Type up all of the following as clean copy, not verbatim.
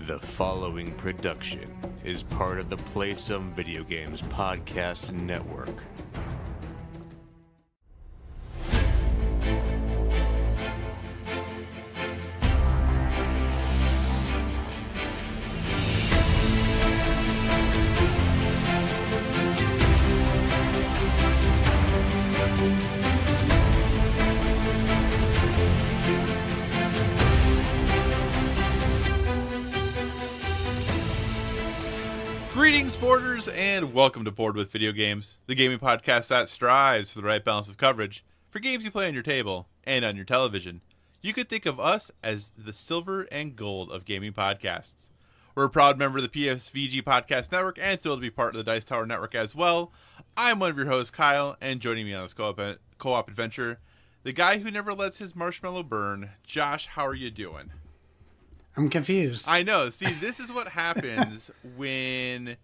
The following production is part of the Play Some Video Games podcast network. Greetings, boarders, and welcome to Board with Video Games, the gaming podcast that strives for the right balance of coverage for games you play on your table and on your television. You could think of us as the silver and gold of gaming podcasts. We're a proud member of the PSVG Podcast Network and thrilled to be part of the Dice Tower Network as well. I'm one of your hosts, Kyle, and joining me on this co-op adventure, the guy who never lets his marshmallow burn. Josh, how are you doing? I'm confused. I know. See, this is what happens when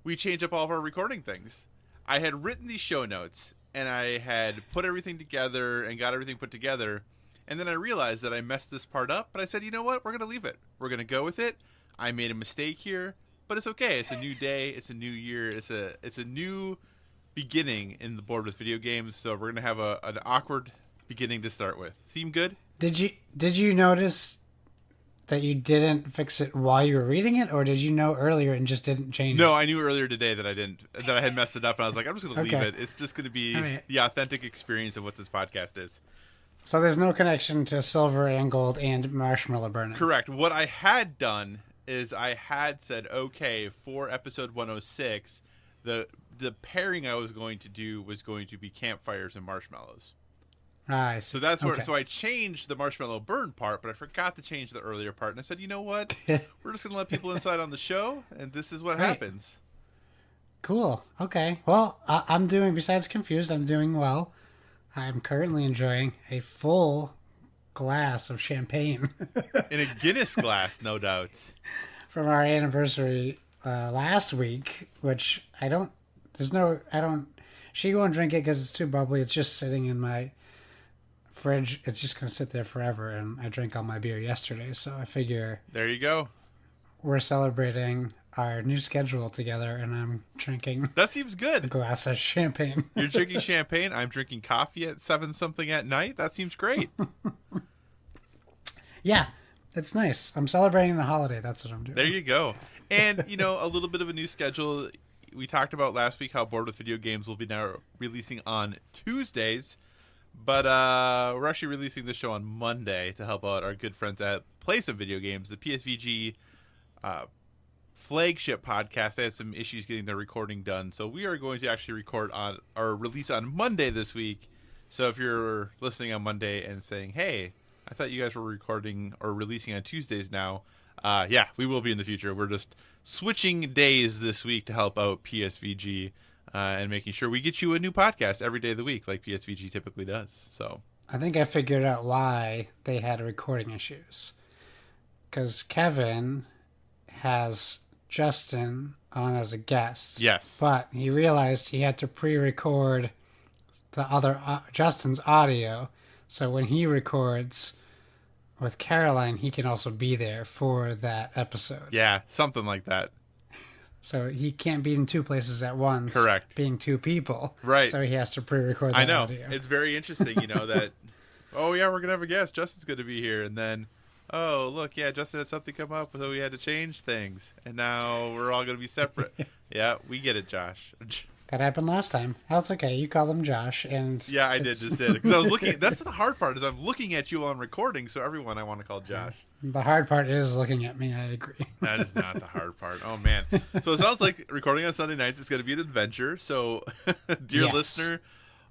we change up all of our recording things. I had written these show notes, and I had put everything together and got everything put together, and then I realized that I messed this part up, but I said, you know what? We're going to leave it. We're going to go with it. I made a mistake here, but it's okay. It's a new day. It's a new year. It's a new beginning in the Board with Video Games, so we're going to have an awkward beginning to start with. Seem good? Did you notice that you didn't fix it while you were reading it, or did you know earlier and just didn't change it? No, I knew earlier today that I had messed it up, and I was like, I'm just going to leave it. It's just going to be the authentic experience of what this podcast is. So there's no connection to silver and gold and marshmallow burning. Correct. What I had done is I had said, okay, for episode 106, the pairing I was going to do was going to be campfires and marshmallows. I see. So that's where. Okay. So I changed the marshmallow burn part, but I forgot to change the earlier part. And I said, you know what? We're just going to let people inside on the show, and this is what happens. Cool. Okay. Well, I'm doing, besides confused, I'm doing well. I'm currently enjoying a full glass of champagne. In a Guinness glass, no doubt. From our anniversary last week, which she won't drink it because it's too bubbly. It's just sitting in my fridge. It's just gonna sit there forever, and I drank all my beer yesterday, so I figure there you go. We're celebrating our new schedule together, and I'm drinking that seems good, a glass of champagne. You're drinking champagne, I'm drinking coffee at 7 something at night. That seems great. Yeah, it's nice. I'm celebrating the holiday. That's what I'm doing. There you go. And a little bit of a new schedule. We talked about last week how Board with Video Games will be now releasing on Tuesdays. But we're actually releasing this show on Monday to help out our good friends at Play Some Video Games, the PSVG flagship podcast. They had some issues getting their recording done, so we are going to actually record on or release on Monday this week. So if you're listening on Monday and saying, "Hey, I thought you guys were recording or releasing on Tuesdays now," yeah, we will be in the future. We're just switching days this week to help out PSVG. And making sure we get you a new podcast every day of the week like PSVG typically does. So I think I figured out why they had recording issues. Because Kevin has Justin on as a guest. Yes. But he realized he had to pre-record the other Justin's audio. So when he records with Caroline, he can also be there for that episode. Yeah, something like that. So he can't be in two places at once. Correct. Being two people. Right. So he has to pre-record that I know. audio. It's very interesting, that, oh, yeah, we're going to have a guest. Justin's going to be here. And then, oh, look, yeah, Justin had something come up, so we had to change things. And now we're all going to be separate. Yeah, we get it, Josh. That happened last time. That's okay. You call him Josh. And yeah, I just did. Because I was looking. That's the hard part is I'm looking at you on recording, so everyone I want to call Josh. The hard part is looking at me. I agree. That is not the hard part. Oh, man. So it sounds like recording on Sunday nights is going to be an adventure. So, dear listener,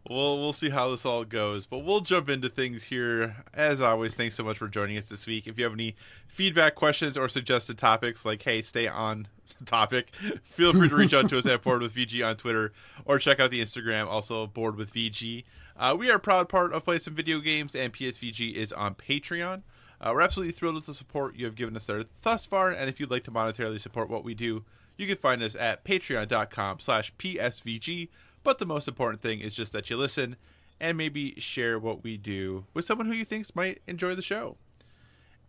we'll see how this all goes. But we'll jump into things here. As always, thanks so much for joining us this week. If you have any feedback, questions, or suggested topics, like, hey, stay on topic, feel free to reach out to us at Board with VG on Twitter, or check out the Instagram, also Board with VG. We are a proud part of Play Some Video Games, and PSVG is on Patreon. We're absolutely thrilled with the support you have given us there thus far, and if you'd like to monetarily support what we do, you can find us at patreon.com/PSVG, but the most important thing is just that you listen and maybe share what we do with someone who you think might enjoy the show.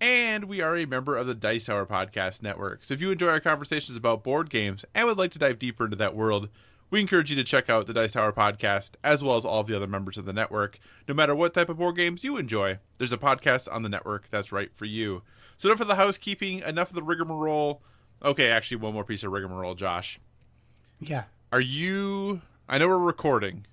And we are a member of the Dice Tower Podcast Network. So if you enjoy our conversations about board games and would like to dive deeper into that world, we encourage you to check out the Dice Tower Podcast, as well as all of the other members of the network. No matter what type of board games you enjoy, there's a podcast on the network that's right for you. So enough of the housekeeping, enough of the rigmarole. Okay, actually, one more piece of rigmarole, Josh. Yeah. I know we're recording,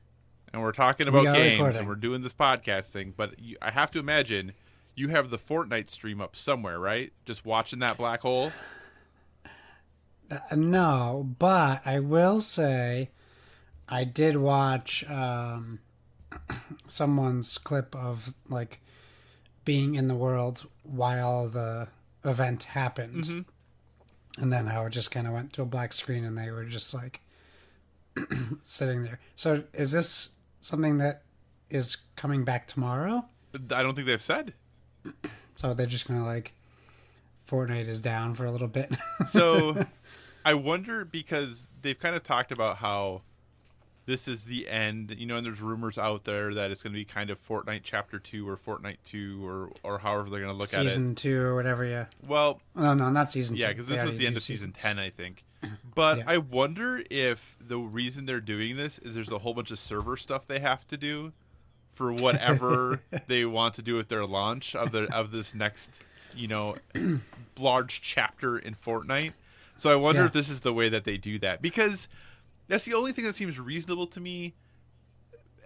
and we're talking about games, and we're doing this podcast thing, but I have to imagine you have the Fortnite stream up somewhere, right? Just watching that black hole? No, but I will say I did watch someone's clip of like being in the world while the event happened. Mm-hmm. And then how it just kind of went to a black screen and they were just like sitting there. So is this something that is coming back tomorrow? I don't think they've said. So they're just going to like, Fortnite is down for a little bit. So I wonder, because they've kind of talked about how this is the end, and there's rumors out there that it's going to be kind of Fortnite Chapter 2 or Fortnite 2 or however they're going to look at it. Season 2 or whatever, yeah. Well... No, not Season 2. Yeah, because this was the end of Season 10, I think. But yeah. I wonder if the reason they're doing this is there's a whole bunch of server stuff they have to do for whatever they want to do with their launch of this next, large chapter in Fortnite. So I wonder if this is the way that they do that, because that's the only thing that seems reasonable to me.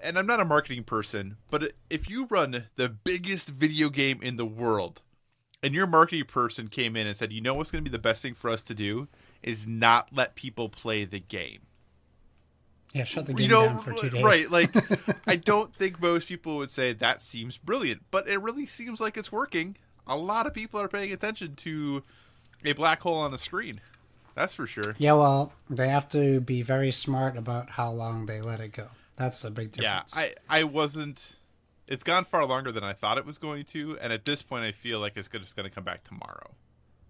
And I'm not a marketing person, but if you run the biggest video game in the world and your marketing person came in and said, what's going to be the best thing for us to do is not let people play the game. Yeah, shut the game down for 2 days. Right, like, I don't think most people would say that seems brilliant, but it really seems like it's working. A lot of people are paying attention to a black hole on a screen. That's for sure. Yeah, well, they have to be very smart about how long they let it go. That's a big difference. Yeah, I wasn't... It's gone far longer than I thought it was going to, and at this point I feel like it's just going to come back tomorrow.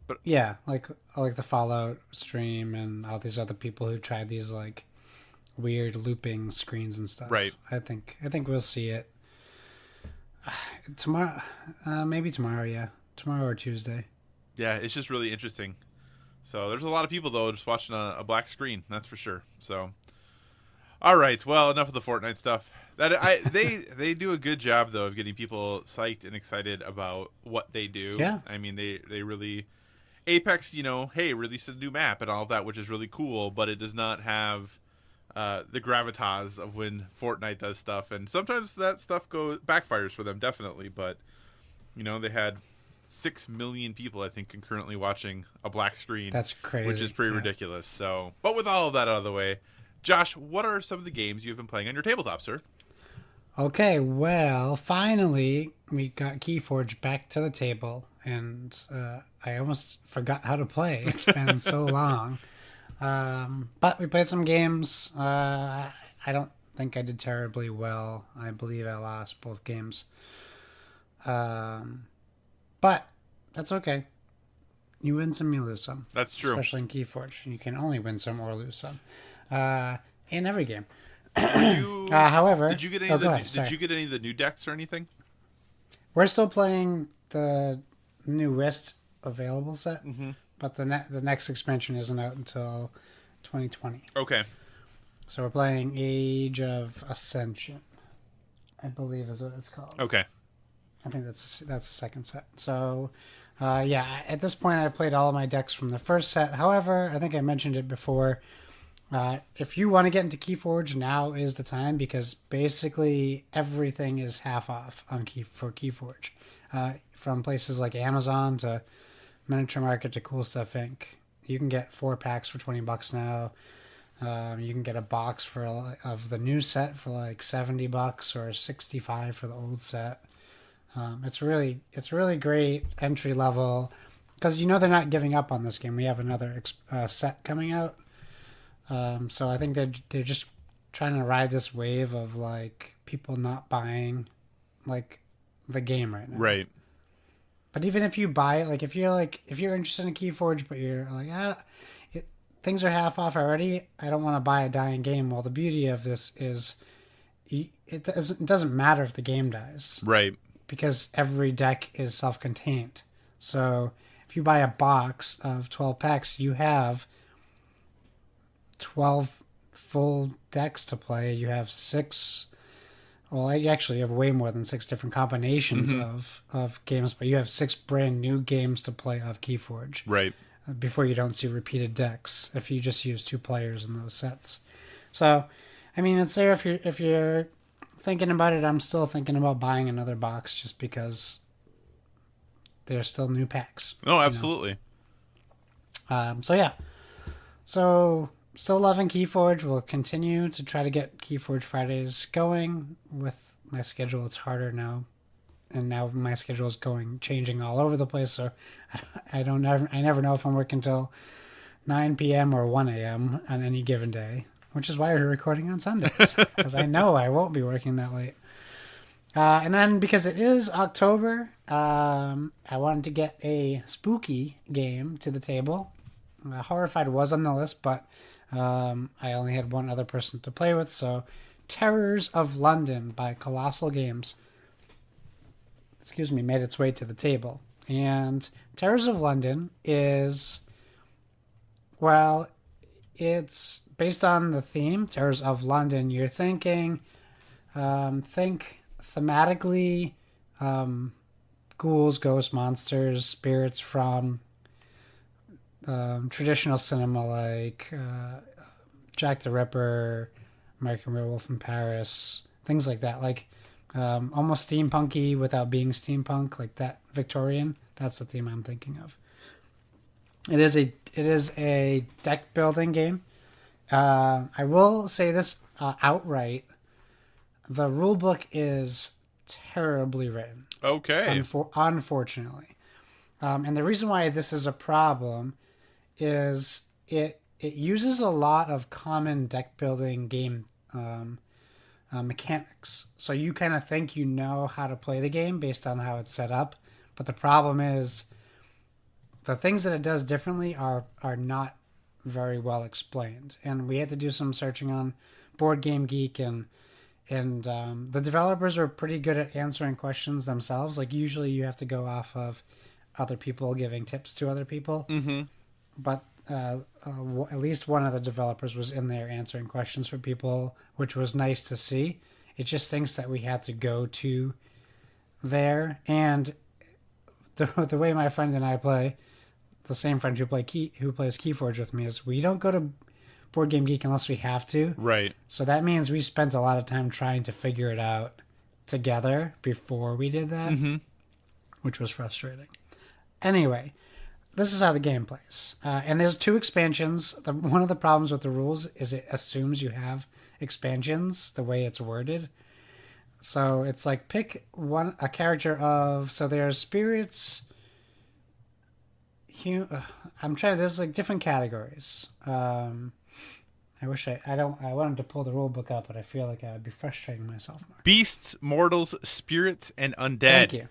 But yeah, like the Fallout stream and all these other people who tried these like weird looping screens and stuff. Right. I think we'll see it tomorrow. Maybe tomorrow. Yeah, tomorrow or Tuesday. Yeah, it's just really interesting. So there's a lot of people though just watching a black screen. That's for sure. So, all right. Well, enough of the Fortnite stuff. They do a good job though of getting people psyched and excited about what they do. Yeah. I mean, they really. Apex, released a new map and all of that, which is really cool, but it does not have the gravitas of when Fortnite does stuff, and sometimes that stuff backfires for them, definitely. But they had 6 million people, I think, concurrently watching a black screen. That's crazy, which is pretty ridiculous. So, but with all of that out of the way, Josh, what are some of the games you've been playing on your tabletop, sir? Okay, well, finally we got Keyforge back to the table, and I almost forgot how to play. It's been so long. But we played some games. I don't think I did terribly well. I believe I lost both games. But that's okay. You win some, you lose some. That's true. Especially in Keyforge. You can only win some or lose some. In every game. However, did you get any of the new decks or anything? We're still playing the new Wrist available set, but the next expansion isn't out until 2020. Okay. So we're playing Age of Ascension, I believe is what it's called. Okay. I think that's the second set. So, at this point I've played all of my decks from the first set. However, I think I mentioned it before. If you want to get into Keyforge, now is the time, because basically everything is half off for Keyforge. From places like Amazon to Miniature Market to Cool Stuff Inc. You can get 4 packs for $20 now. You can get a box of the new set for like $70 or $65 for the old set. It's really great entry level, because they're not giving up on this game. We have another set coming out. So I think they're just trying to ride this wave of like people not buying like the game right now. Right. But even if you buy it, like if you're interested in Keyforge, but you're like, things are half off already, I don't want to buy a dying game. Well, the beauty of this is it doesn't matter if the game dies. Right. Because every deck is self-contained. So if you buy a box of 12 packs, you have 12 full decks to play. You have 6. Well, you actually have way more than 6 different combinations of games, but you have 6 brand new games to play of Keyforge. Right. Before you don't see repeated decks if you just use 2 players in those sets. So, I mean, it's there if you're thinking about it. I'm still thinking about buying another box just because there's still new packs. Oh, absolutely. So yeah. So still loving Keyforge. We'll continue to try to get Keyforge Fridays going. With my schedule, it's harder now. And now my schedule is changing all over the place, so I never know if I'm working till 9 p.m. or 1 a.m. on any given day, which is why we're recording on Sundays, because I know I won't be working that late. And then because it is October, I wanted to get a spooky game to the table. Horrified was on the list, but I only had one other person to play with, so Terrors of London by Colossal Games made its way to the table. And Terrors of London is, well, it's based on the theme, Terrors of London. You're thinking, think thematically, ghouls, ghosts, monsters, spirits from traditional cinema like Jack the Ripper, American Werewolf in Paris, things like that. Like, almost steampunky without being steampunk, like that Victorian. That's the theme I'm thinking of. It is a deck building game. I will say this outright: the rule book is terribly written. Okay. Unfortunately, and the reason why this is a problem is it uses a lot of common deck building game mechanics. So you kind of think you know how to play the game based on how it's set up, but the problem is the things that it does differently are not very well explained. And we had to do some searching on Board Game Geek, and the developers are pretty good at answering questions themselves. Like, usually you have to go off of other people giving tips to other people. Mm-hmm. But at least one of the developers was in there answering questions for people, which was nice to see. It just stinks that we had to go to there. And the way my friend and I play, the same friend who plays Keyforge with me, is we don't go to Board Game Geek unless we have to. Right. So that means we spent a lot of time trying to figure it out together before we did that, which was frustrating. Anyway, this is how the game plays. And there's 2 expansions. One of the problems with the rules is it assumes you have expansions, the way it's worded. So it's like, pick a character of... So there's spirits... there's like different categories. I wish I wanted to pull the rule book up, but I feel like I would be frustrating myself more. Beasts, mortals, spirits, and undead. Thank you.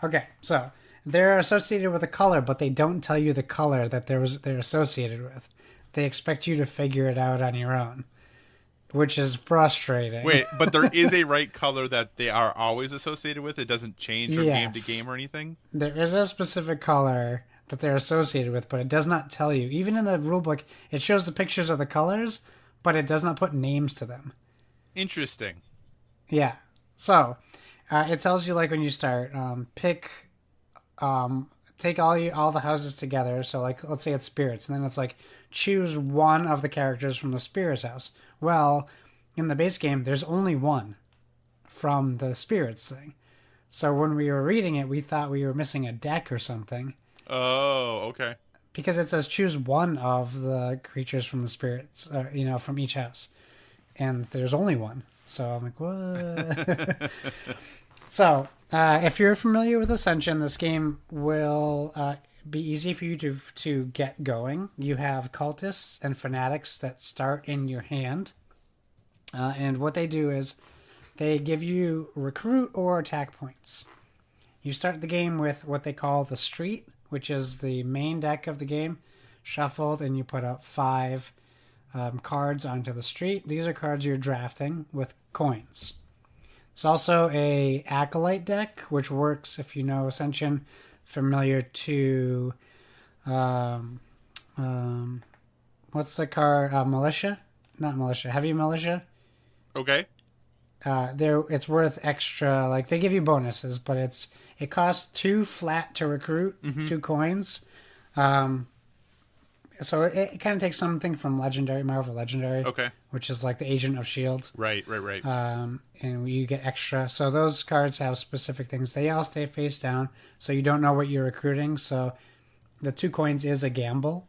Okay, so... They're associated with a color, but they don't tell you the color that they're associated with. They expect you to figure it out on your own, which is frustrating. Wait, but there is a right color that they are always associated with? It doesn't change from game to game or anything? There is a specific color that they're associated with, but it does not tell you. Even in the rulebook, it shows the pictures of the colors, but it does not put names to them. Interesting. Yeah. So, it tells you, like, when you start, take all the houses together. So, like, let's say it's spirits, and then it's like, choose one of the characters from the spirits house. Well, in the base game, there's only one from the spirits thing. So when we were reading it, we thought we were missing a deck or something. Oh, okay. Because it says choose one of the creatures from the spirits, from each house. And there's only one. So I'm like, what? So, if you're familiar with Ascension, this game will be easy for you to get going. You have cultists and fanatics that start in your hand. And what they do is they give you recruit or attack points. You start the game with what they call the street, which is the main deck of the game, shuffled, and you put up 5 cards onto the street. These are cards you're drafting with coins. There's also a Acolyte deck, which works, if you know Ascension, familiar to what's the card? Militia? Not militia. Heavy militia. Okay. It's worth extra. Like they give you bonuses, but it costs 2 flat to recruit, 2 coins. So it kind of takes something from Legendary, Marvel Legendary, Okay. which is like the Agent of Shield. Right. And you get extra. So those cards have specific things. They all stay face down, so you don't know what you're recruiting. So the 2 coins is a gamble,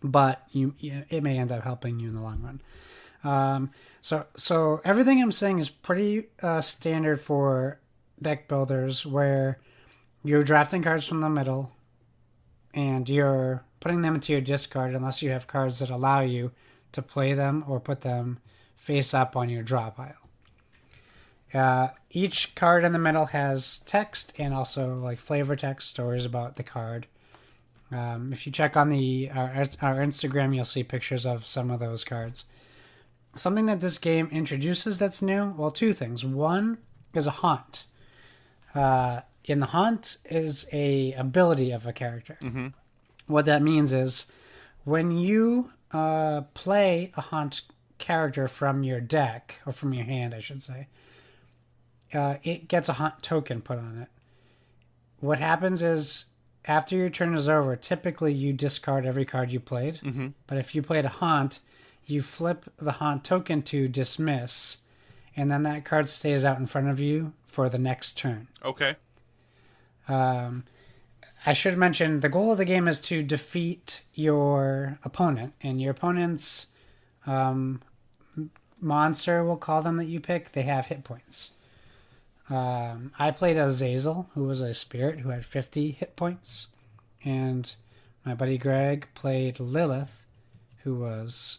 but it may end up helping you in the long run. So everything I'm saying is pretty standard for deck builders, where you're drafting cards from the middle, and you're putting them into your discard unless you have cards that allow you to play them or put them face up on your draw pile. Each card in the middle has text and also like flavor text, stories about the card. If you check on our Instagram, you'll see pictures of some of those cards. Something that this game introduces that's new, well, 2 things. One is a haunt. In the haunt is a ability of a character. Mm-hmm. What that means is when you play a haunt character from your deck, or from your hand, I should say, it gets a haunt token put on it. What happens is after your turn is over, typically you discard every card you played. Mm-hmm. But if you played a haunt, you flip the haunt token to dismiss, and then that card stays out in front of you for the next turn. Okay. I should mention the goal of the game is to defeat your opponent, and your opponent's monster, we'll call them, that you pick, they have hit points. I played Azazel, who was a spirit who had 50 hit points, and my buddy Greg played Lilith, who was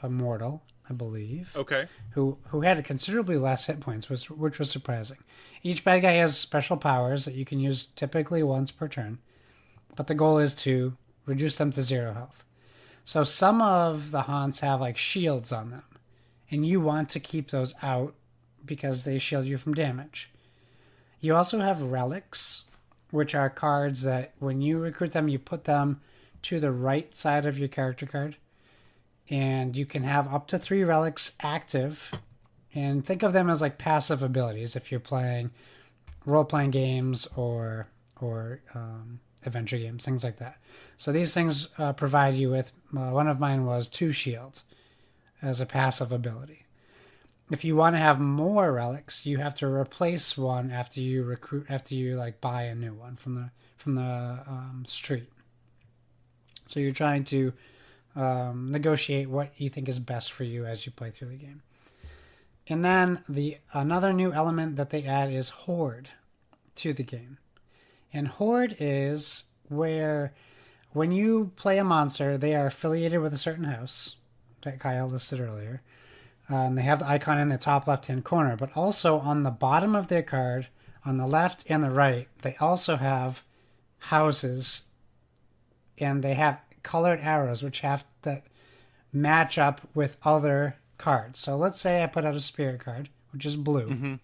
a mortal, I believe. Okay. Who had considerably less hit points, which was surprising. Each bad guy has special powers that you can use typically once per turn, but the goal is to reduce them to 0 health. So some of the haunts have like shields on them, and you want to keep those out because they shield you from damage. You also have relics, which are cards that when you recruit them, you put them to the right side of your character card. And you can have up to 3 relics active. And think of them as like passive abilities if you're playing role-playing games or adventure games, things like that. So these things provide you with, one of mine was 2 shield as a passive ability. If you want to have more relics, you have to replace one after you like buy a new one from the street. So you're trying to negotiate what you think is best for you as you play through the game. And then another new element that they add is Horde to the game. And Horde is where when you play a monster, they are affiliated with a certain house that Kyle listed earlier. And they have the icon in the top left-hand corner, but also on the bottom of their card, on the left and the right, they also have houses, and they have colored arrows which have that match up with other cards. So let's say I put out a spirit card, which is blue. Mm-hmm.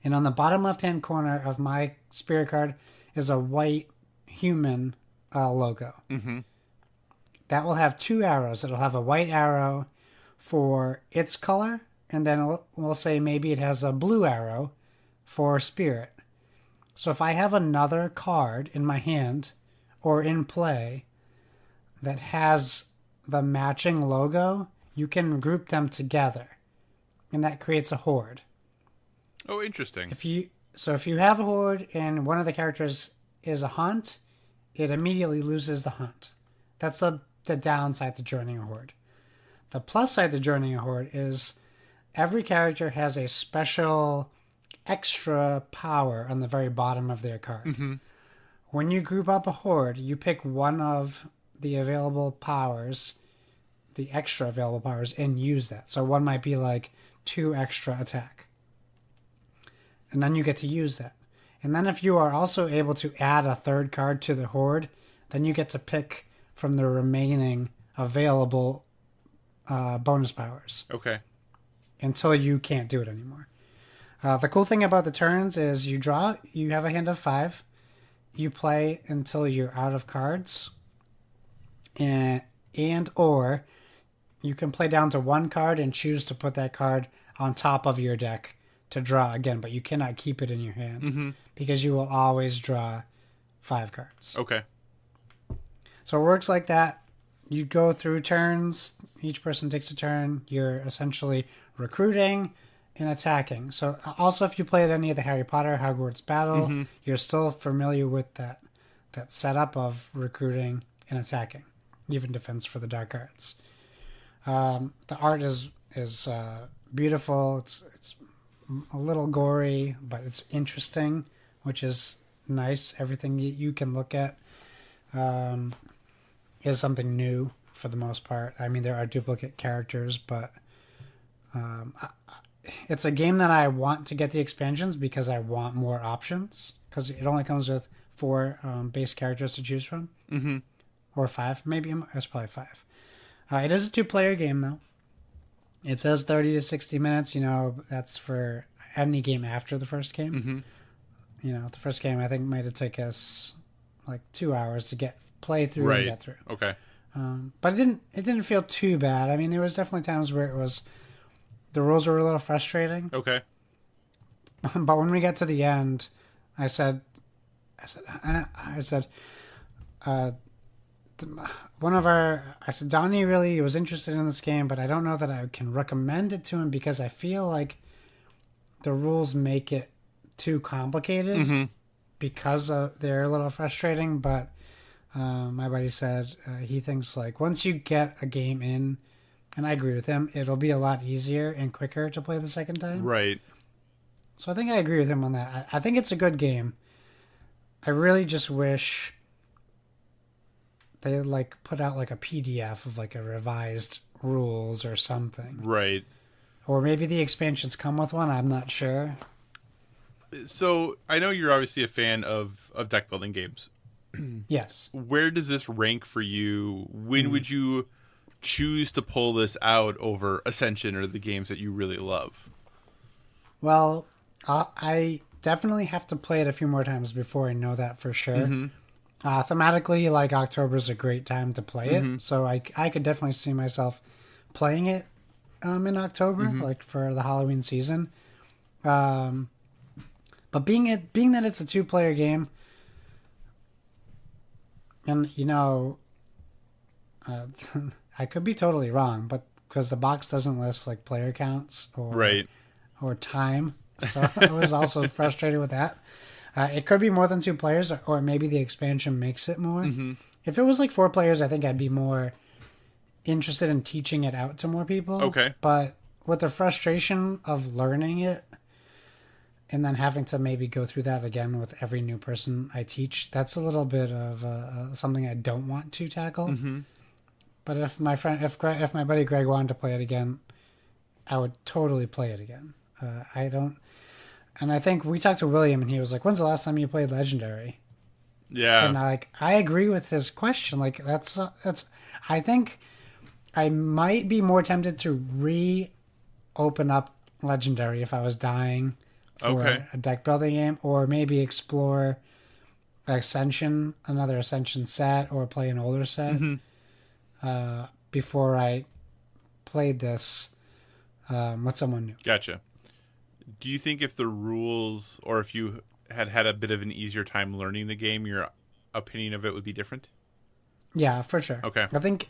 And on the bottom left-hand corner of my spirit card is a white human logo. Mm-hmm. That will have 2 arrows. It'll have a white arrow for its color, and then we'll say maybe it has a blue arrow for spirit. So if I have another card in my hand or in play that has the matching logo, you can group them together, and that creates a horde. Oh, interesting. If you have a horde and one of the characters is a hunt, it immediately loses the hunt. That's the downside to joining a horde. The plus side to joining a horde is every character has a special extra power on the very bottom of their card. Mm-hmm. When you group up a horde, you pick one of the available powers, the extra available powers, and use that. So one might be like 2 extra attack. And then you get to use that. And then if you are also able to add a 3rd card to the horde, then you get to pick from the remaining available bonus powers. Okay. Until you can't do it anymore. The cool thing about the turns is you have a hand of 5. You play until you're out of cards. And or you can play down to 1 card and choose to put that card on top of your deck to draw again, but you cannot keep it in your hand because you will always draw 5 cards. Okay. So it works like that. You go through turns. Each person takes a turn. You're essentially recruiting and attacking. So also, if you played any of the Harry Potter Hogwarts Battle, you're still familiar with that setup of recruiting and attacking, even defense for the dark arts. The art is beautiful. It's a little gory, but it's interesting, which is nice. Everything you can look at is something new for the most part. I mean, there are duplicate characters, but it's a game that I want to get the expansions because I want more options, because it only comes with 4 base characters to choose from. Or 5, maybe. It's probably 5. It is a 2-player game, though. It says 30 to 60 minutes. That's for any game after the first game. The first game, I think, might have taken us like 2 hours to play through and get through. Okay. But it didn't feel too bad. I mean, there was definitely times where the rules were a little frustrating. Okay. But when we got to the end, I said, Donnie really was interested in this game, but I don't know that I can recommend it to him because I feel like the rules make it too complicated because they're a little frustrating. But my buddy said he thinks like once you get a game in, and I agree with him, it'll be a lot easier and quicker to play the second time. Right. So I think I agree with him on that. I think it's a good game. I really just wish they put out a PDF of a revised rules or something. Right. Or maybe the expansions come with one. I'm not sure. So I know you're obviously a fan of deck building games. Yes. Where does this rank for you? When would you choose to pull this out over Ascension or the games that you really love? Well, I definitely have to play it a few more times before I know that for sure. Thematically, October is a great time to play it, so I could definitely see myself playing it in October, for the Halloween season. But being that it's a 2-player game, and I could be totally wrong, but because the box doesn't list player counts or time, so I was also frustrated with that. It could be more than 2 players, or maybe the expansion makes it more. If it was 4 players, I think I'd be more interested in teaching it out to more people. Okay. But with the frustration of learning it and then having to maybe go through that again with every new person I teach, that's a little bit of something I don't want to tackle. But if my buddy Greg wanted to play it again, I would totally play it again. And I think we talked to William, and he was like, "When's the last time you played Legendary?" Yeah. And I agree with his question. That's. I think I might be more tempted to reopen up Legendary if I was dying for a deck building game, or maybe explore Ascension, another Ascension set, or play an older set before I played this with someone new. Gotcha. Do you think if the rules, or if you had a bit of an easier time learning the game, your opinion of it would be different? Yeah, for sure. Okay. I think,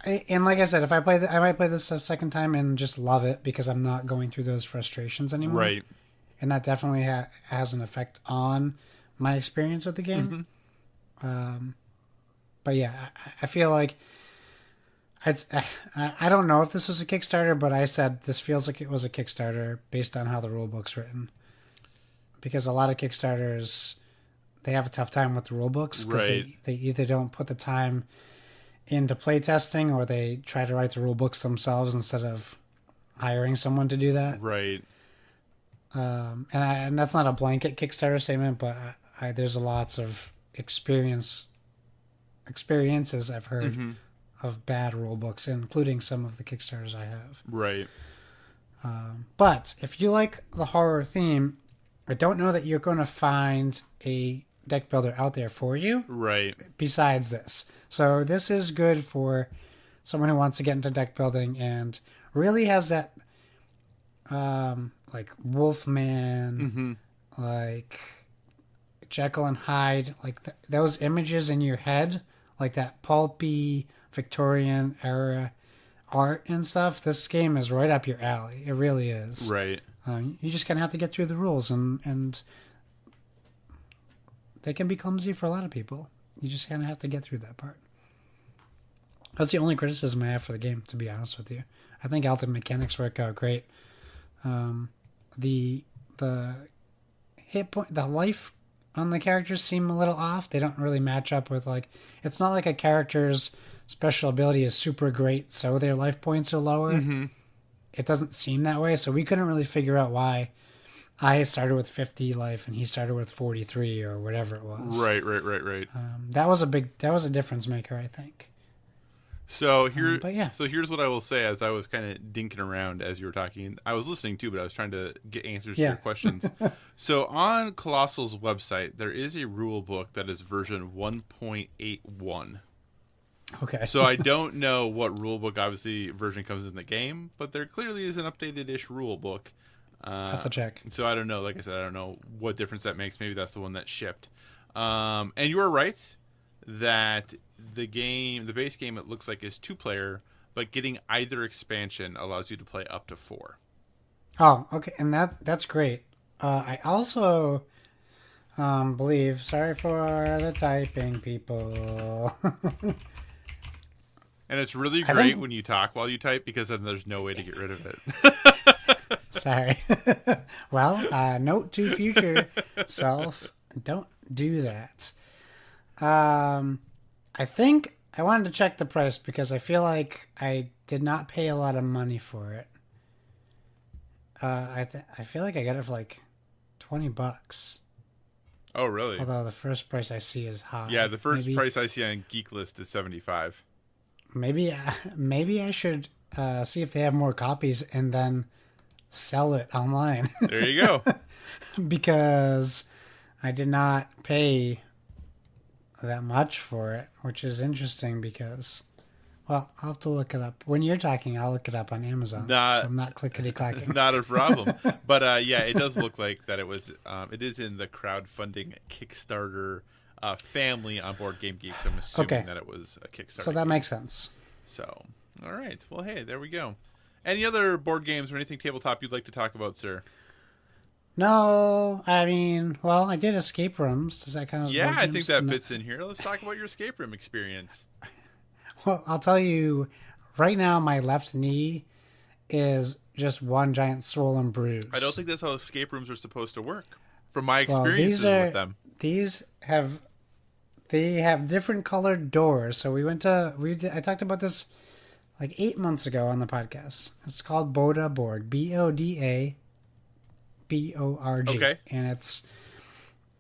and like I said, if I might play this a second time and just love it because I'm not going through those frustrations anymore. Right. And that definitely has an effect on my experience with the game. But yeah, I feel like I don't know if this was a Kickstarter, but I said this feels like it was a Kickstarter based on how the rule book's written. Because a lot of Kickstarters, they have a tough time with the rule books because they either don't put the time into playtesting or they try to write the rule books themselves instead of hiring someone to do that. Right. And that's not a blanket Kickstarter statement, but there's lots of experiences I've heard of bad rule books, including some of the Kickstarters I have. Right. But if you like the horror theme, I don't know that you're going to find a deck builder out there for you. Right. Besides this. So this is good for someone who wants to get into deck building and really has that like Wolfman, like Jekyll and Hyde, like those images in your head, like that pulpy Victorian era art and stuff. This game is right up your alley. It really is. Right. You just kind of have to get through the rules, and they can be clumsy for a lot of people. You just kind of have to get through that part. That's the only criticism I have for the game, to be honest with you. I think all the mechanics work out great. The hit point, the life on the characters seem a little off. They don't really match up with, like, it's not like a character's special ability is super great, so their life points are lower. It doesn't seem that way, so we couldn't really figure out why I started with 50 life and he started with 43 or whatever it was. Right. That was a difference maker, I think. So So here's what I will say as I was kind of dinking around as you were talking. I was listening too, but I was trying to get answers to your questions. So on Colossal's website, there is a rule book that is version 1.81. Okay. So I don't know what rule book obviously version comes in the game, but there clearly is an updated-ish rule book. I'll have to check. So I don't know. Like I said, I don't know what difference that makes. Maybe that's the one that shipped. And you are right that the base game, it looks like is 2-player, but getting either expansion allows you to play up to 4. Oh, okay, and that's great. I also believe. Sorry for the typing, people. And it's really great when you talk while you type, because then there's no way to get rid of it. Sorry. Well, note to future self: don't do that. I think I wanted to check the price because I feel like I did not pay a lot of money for it. I feel like I got it for like $20. Oh, really? Although the first price I see is high. Yeah, the first price I see on Geek List is $75. Maybe I should see if they have more copies and then sell it online. There you go. Because I did not pay that much for it, which is interesting because, well, I'll have to look it up. When you're talking, I'll look it up on Amazon. So I'm not clickety-clacking. Not a problem. But yeah, it does look like that it is in the crowdfunding Kickstarter family on Board Game Geek. So I'm assuming that it was a Kickstarter. So that makes sense. So, all right. Well, hey, there we go. Any other board games or anything tabletop you'd like to talk about, sir? No, I mean, well, I did escape rooms. Does that kind of? Yeah, I think that fits in here. Let's talk about your escape room experience. Well, I'll tell you, right now my left knee is just one giant swollen bruise. I don't think that's how escape rooms are supposed to work. From my experiences with them, they have different colored doors. So I talked about this like 8 months ago on the podcast. It's called Boda Borg, BODA BORG. Okay. And it's,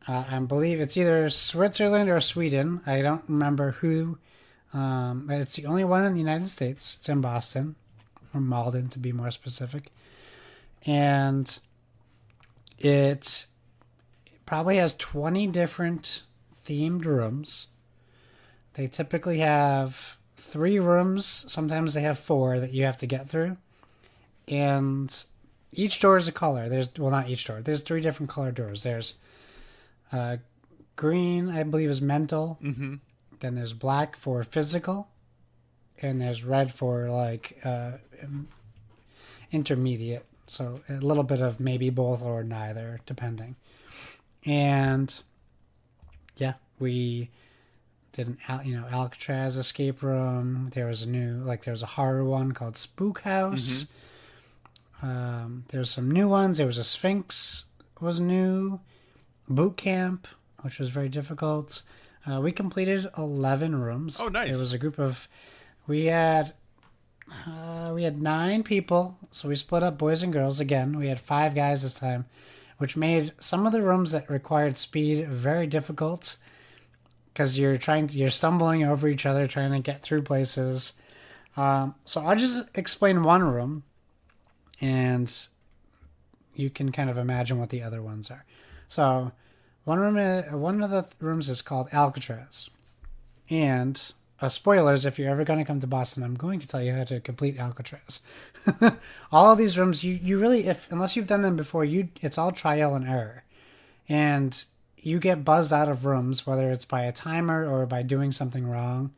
I believe it's either Switzerland or Sweden. I don't remember who. But it's the only one in the United States. It's in Boston, or Malden to be more specific. And it probably has 20 different themed rooms. They typically have 3 rooms. Sometimes they have 4 that you have to get through. And each door is a color. Not each door. There's 3 different color doors. There's green, I believe, is mental. Mm-hmm. Then there's black for physical. And there's red for, like, intermediate. So a little bit of maybe both or neither, depending. And yeah, we did an Alcatraz escape room. There was a horror one called Spook House. Mm-hmm. There's some new ones. There was a Sphinx was new. Boot Camp, which was very difficult. We completed 11 rooms. Oh, nice. There was a group of, we had 9 people, so we split up boys and girls again. We had 5 guys this time, which made some of the rooms that required speed very difficult because you're stumbling over each other trying to get through places. So I'll just explain one room. and you can kind of imagine what the other ones are. So one of the rooms is called Alcatraz. And spoilers, if you're ever going to come to Boston, I'm going to tell you how to complete Alcatraz. All of these rooms, you really, unless you've done them before, it's all trial and error. And you get buzzed out of rooms, whether it's by a timer or by doing something wrong.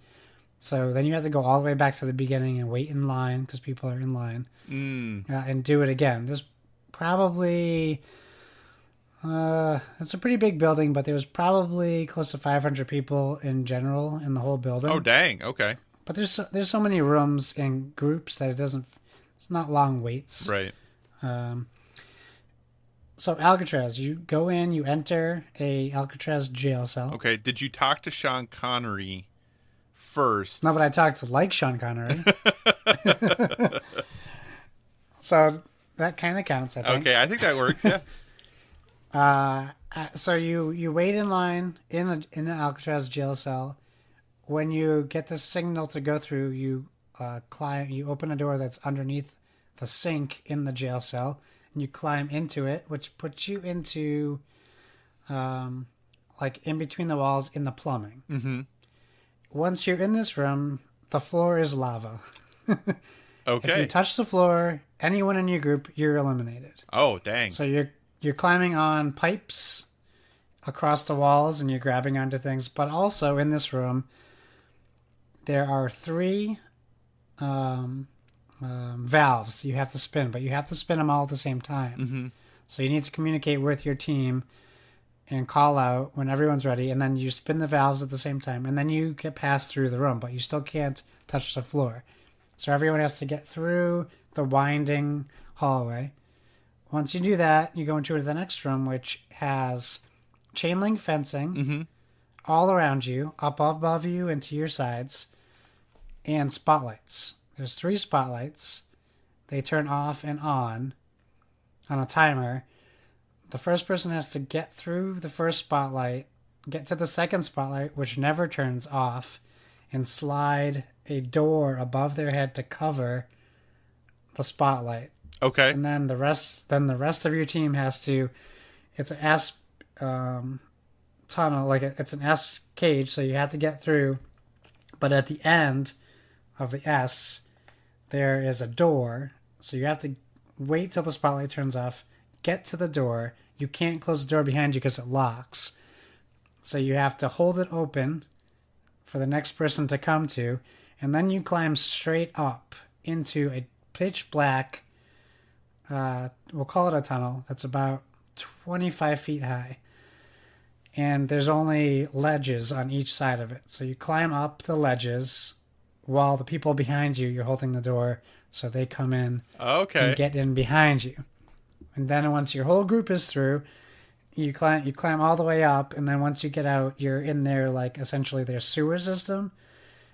So then you have to go all the way back to the beginning and wait in line because people are in line and do it again. There's probably it's a pretty big building, but there's probably close to 500 people in general in the whole building. Oh, dang. Okay. But there's so many rooms and groups that it's not long waits. Right. So Alcatraz, you go in, you enter a Alcatraz jail cell. Okay. Did you talk to Sean Connery first? No, but I talked like Sean Connery. So that kind of counts, I think. Okay, I think that works, yeah. So you wait in line in an Alcatraz jail cell. When you get the signal to go through, you open a door that's underneath the sink in the jail cell, and you climb into it, which puts you into like in between the walls in the plumbing. Mm-hmm. Once you're in this room, the floor is lava. Okay. If you touch the floor, anyone in your group, you're eliminated. Oh, dang. So you're climbing on pipes across the walls and you're grabbing onto things. But also in this room, there are 3 valves you have to spin, but you have to spin them all at the same time. Mm-hmm. So you need to communicate with your team and call out when everyone's ready, and then you spin the valves at the same time, and then you get passed through the room, but you still can't touch the floor. So everyone has to get through the winding hallway. Once you do that, you go into the next room, which has chain link fencing all around you, up above you and to your sides, and spotlights. There's 3 spotlights. They turn off and on a timer. The first person has to get through the first spotlight, get to the second spotlight, which never turns off, and slide a door above their head to cover the spotlight. Okay. And then the rest of your team has to. It's an S tunnel, like it's an S cage, so you have to get through. But at the end of the S, there is a door, so you have to wait till the spotlight turns off, get to the door. You can't close the door behind you because it locks. So you have to hold it open for the next person to come to, and then you climb straight up into a pitch black, we'll call it a tunnel, that's about 25 feet high. And there's only ledges on each side of it. So you climb up the ledges while the people behind you, you're holding the door so they come in and get in behind you. And then once your whole group is through, you climb all the way up, and then once you get out, you're in their, like, essentially their sewer system.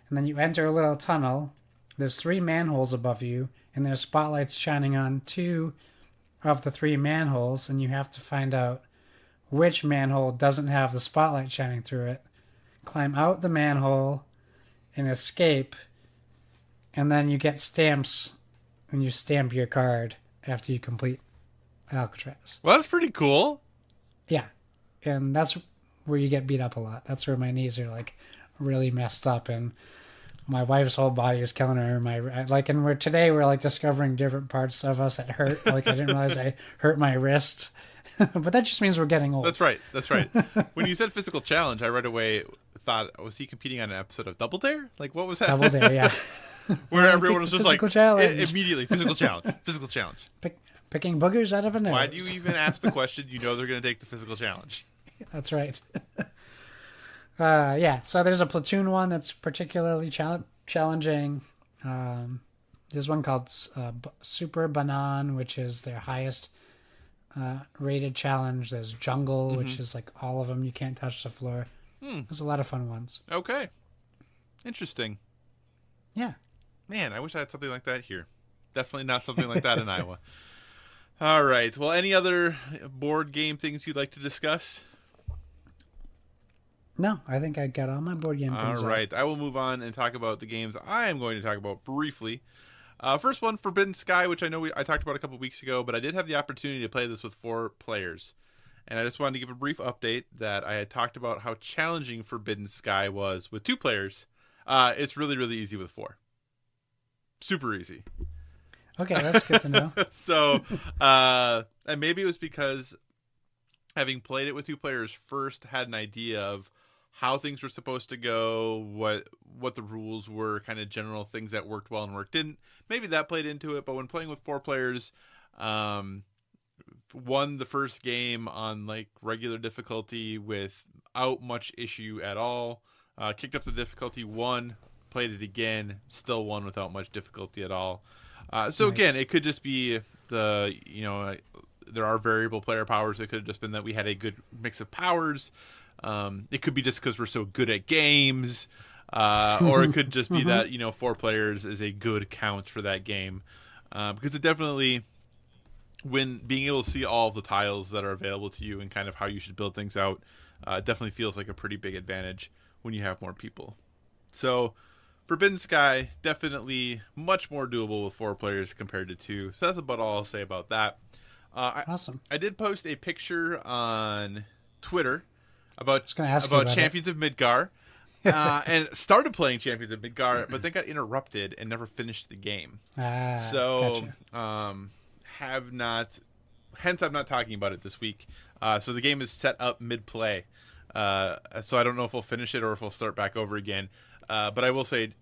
And then you enter a little tunnel. There's 3 manholes above you, and there's spotlights shining on 2 of the 3 manholes, and you have to find out which manhole doesn't have the spotlight shining through it. Climb out the manhole and escape, and then you get stamps, and you stamp your card after you complete Alcatraz. Well, that's pretty cool. Yeah, and that's where you get beat up a lot. That's where my knees are, like, really messed up, and my wife's whole body is killing her. Today we're like discovering different parts of us that hurt. Like, I didn't realize I hurt my wrist, but that just means we're getting old. That's right. When you said physical challenge, I right away thought, was he competing on an episode of Double Dare? Like, what was that? Double Dare, yeah. Where everyone was just like, immediately physical challenge. Picking boogers out of a nose. Why do you even ask the question? You know they're going to take the physical challenge. That's right. Yeah, so there's a platoon one that's particularly challenging. There's one called Super Banan, which is their highest rated challenge. There's Jungle, which is like all of them. You can't touch the floor. There's a lot of fun ones. Okay. Interesting. Yeah. Man, I wish I had something like that here. Definitely not something like that in Iowa. All right. Well, any other board game things you'd like to discuss? No, I think I got all my board game things. All right. I will move on and talk about the games I am going to talk about briefly. First one, Forbidden Sky, which I know I talked about a couple weeks ago, but I did have the opportunity to play this with 4 players. And I just wanted to give a brief update that I had talked about how challenging Forbidden Sky was with 2 players. It's really, really easy with 4. Super easy. Okay, that's good to know. So, and maybe it was because having played it with 2 players first, had an idea of how things were supposed to go, what the rules were, kind of general things that worked well and worked didn't. Maybe that played into it, but when playing with 4 players, won the first game on like regular difficulty without much issue at all. Kicked up the difficulty, won, played it again, still won without much difficulty at all. So Nice. again, it could just be there are variable player powers. It could have just been that we had a good mix of powers. It could be just because we're so good at games, or it could just be that 4 players is a good count for that game, because it definitely, when being able to see all of the tiles that are available to you and kind of how you should build things out, definitely feels like a pretty big advantage when you have more people. So Forbidden Sky, definitely much more doable with 4 players compared to 2. So that's about all I'll say about that. Awesome. I did post a picture on Twitter about gonna ask you about Champions of Midgar, and started playing Champions of Midgar, but then got interrupted and never finished the game. So gotcha. hence I'm not talking about it this week. So the game is set up mid-play, so I don't know if we'll finish it or if we'll start back over again. But I will say,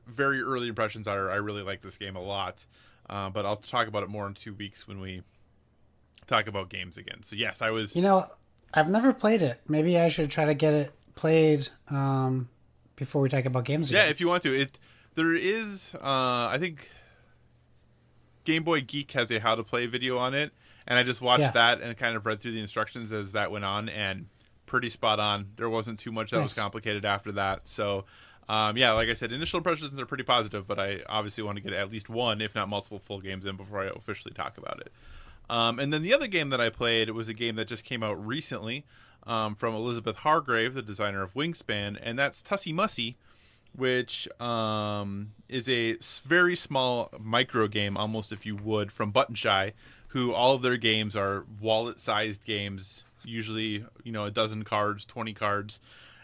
very early impressions are I really like this game a lot. But I'll talk about it more in 2 weeks when we talk about games again. So yes, I was. I've never played it. Maybe I should try to get it played before we talk about games again. Yeah, if you want to. There is, I think, Game Boy Geek has a how to play video on it, and I just watched that and kind of read through the instructions as that went on, and pretty spot on. There wasn't too much that was complicated after that. So, like I said, initial impressions are pretty positive, but I obviously want to get at least 1, if not multiple full games in before I officially talk about it. And then the other game that I played was a game that just came out recently, from Elizabeth Hargrave, the designer of Wingspan, and that's Tussie Mussie, which is a very small micro game, almost if you would, from Button Shy, who all of their games are wallet-sized games, usually 12 cards, 20 cards.